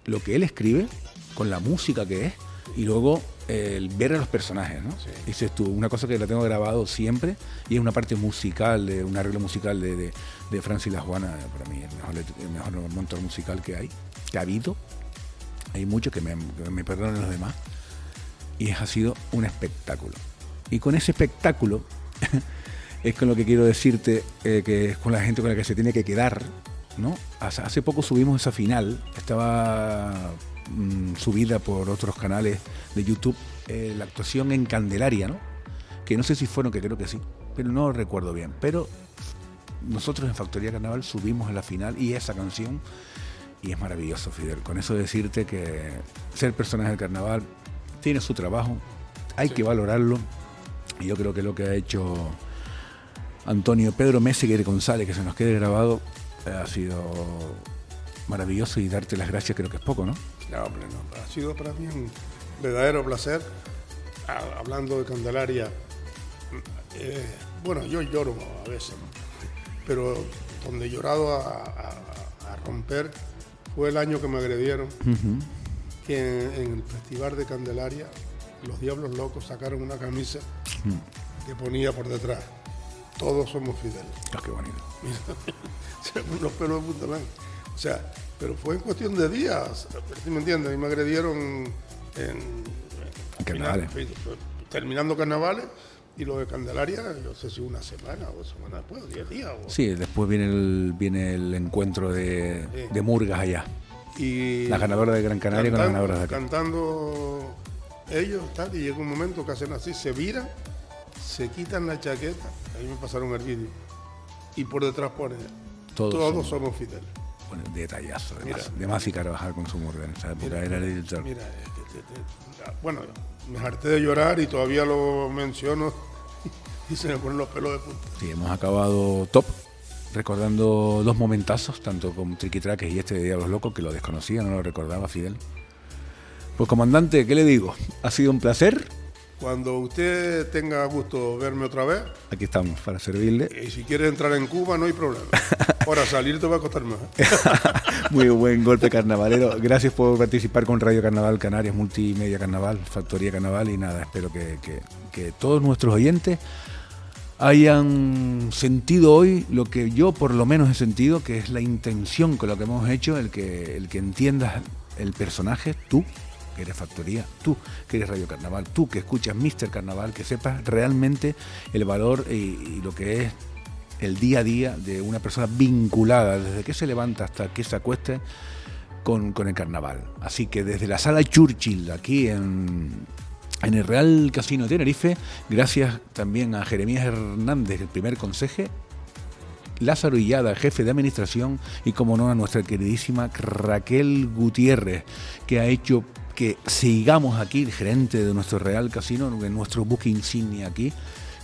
lo que él escribe, con la música que es, y luego el ver a los personajes, ¿no? Sí. Dices tú, una cosa que la tengo grabado siempre, y es una parte musical, un arreglo musical de Francis La Juana, para mí el mejor montor musical que ha habido. Hay muchos que me perdonen los demás, y ha sido un espectáculo. Y con ese espectáculo es con lo que quiero decirte, que es con la gente con la que se tiene que quedar, ¿no? Hace poco subimos esa final, estaba subida por otros canales de YouTube, la actuación en Candelaria, ¿no? Que no sé si fueron, que creo que sí, pero no recuerdo bien. Pero nosotros en Factoría Carnaval subimos a la final y esa canción, y es maravilloso, Fidel. Con eso decirte que ser personaje del carnaval tiene su trabajo, hay que valorarlo, y yo creo que lo que ha hecho Antonio Pedro Meseguer González, que se nos quede grabado, ha sido maravilloso, y darte las gracias creo que es poco, ¿no? No, hombre, no. Ha sido para mí un verdadero placer. Hablando de Candelaria, bueno, yo lloro a veces, pero donde he llorado a romper fue el año que me agredieron, que en el Festival de Candelaria los Diablos Locos sacaron una camisa que ponía por detrás: todos somos Fidel. Oh, qué bonito. Se me ponen los pelos de punta blanca. O sea, pero fue en cuestión de días, ¿sí me entiendes? A mí me agredieron en carnavales. Terminando carnavales, y lo de Candelaria, no sé si una semana o 2 semanas después, 10 días. Sí, después viene el encuentro de murgas allá. Y la ganadora de Gran Canaria con la ganadora de acá. Cantando ellos, tal, y llega un momento que hacen así, se viran, se quitan la chaqueta, ahí me pasaron el vídeo, y por detrás pone: todos somos Fidel. Bueno, detallazo, de Masi Carvajal con su murga en esa época, era el editor. Mira, bueno, me harté de llorar y todavía lo menciono y se me ponen los pelos de punta. Sí, hemos acabado top, recordando 2 momentazos, tanto con Tricky Trackers y este de Diablos Locos, que lo desconocía, no lo recordaba, Fidel. Pues comandante, ¿qué le digo? Ha sido un placer. Cuando usted tenga gusto verme otra vez, aquí estamos para servirle. Y si quieres entrar en Cuba, no hay problema. Ahora salir te va a costar más. Muy buen golpe carnavalero. Gracias por participar con Radio Carnaval Canarias, Multimedia Carnaval, Factoría Carnaval, y nada, espero que todos nuestros oyentes hayan sentido hoy lo que yo por lo menos he sentido, que es la intención con lo que hemos hecho, el que entiendas el personaje, tú que eres Factoría, tú que eres Radio Carnaval, tú que escuchas Mr. Carnaval, que sepas realmente el valor y lo que es el día a día de una persona vinculada desde que se levanta hasta que se acueste con el carnaval. Así que desde la Sala Churchill, aquí en el Real Casino de Tenerife, gracias también a Jeremías Hernández, el primer conserje, Lázaro Illada, jefe de administración, y como no a nuestra queridísima Raquel Gutiérrez, que ha hecho que sigamos aquí, el gerente de nuestro Real Casino, de nuestro buque insignia aquí,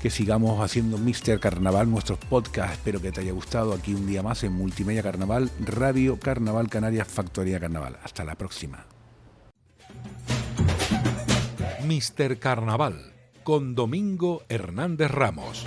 que sigamos haciendo Mr. Carnaval, nuestros podcasts. Espero que te haya gustado aquí un día más en Multimedia Carnaval, Radio Carnaval Canarias, Factoría Carnaval. Hasta la próxima. Mr. Carnaval con Domingo Hernández Ramos.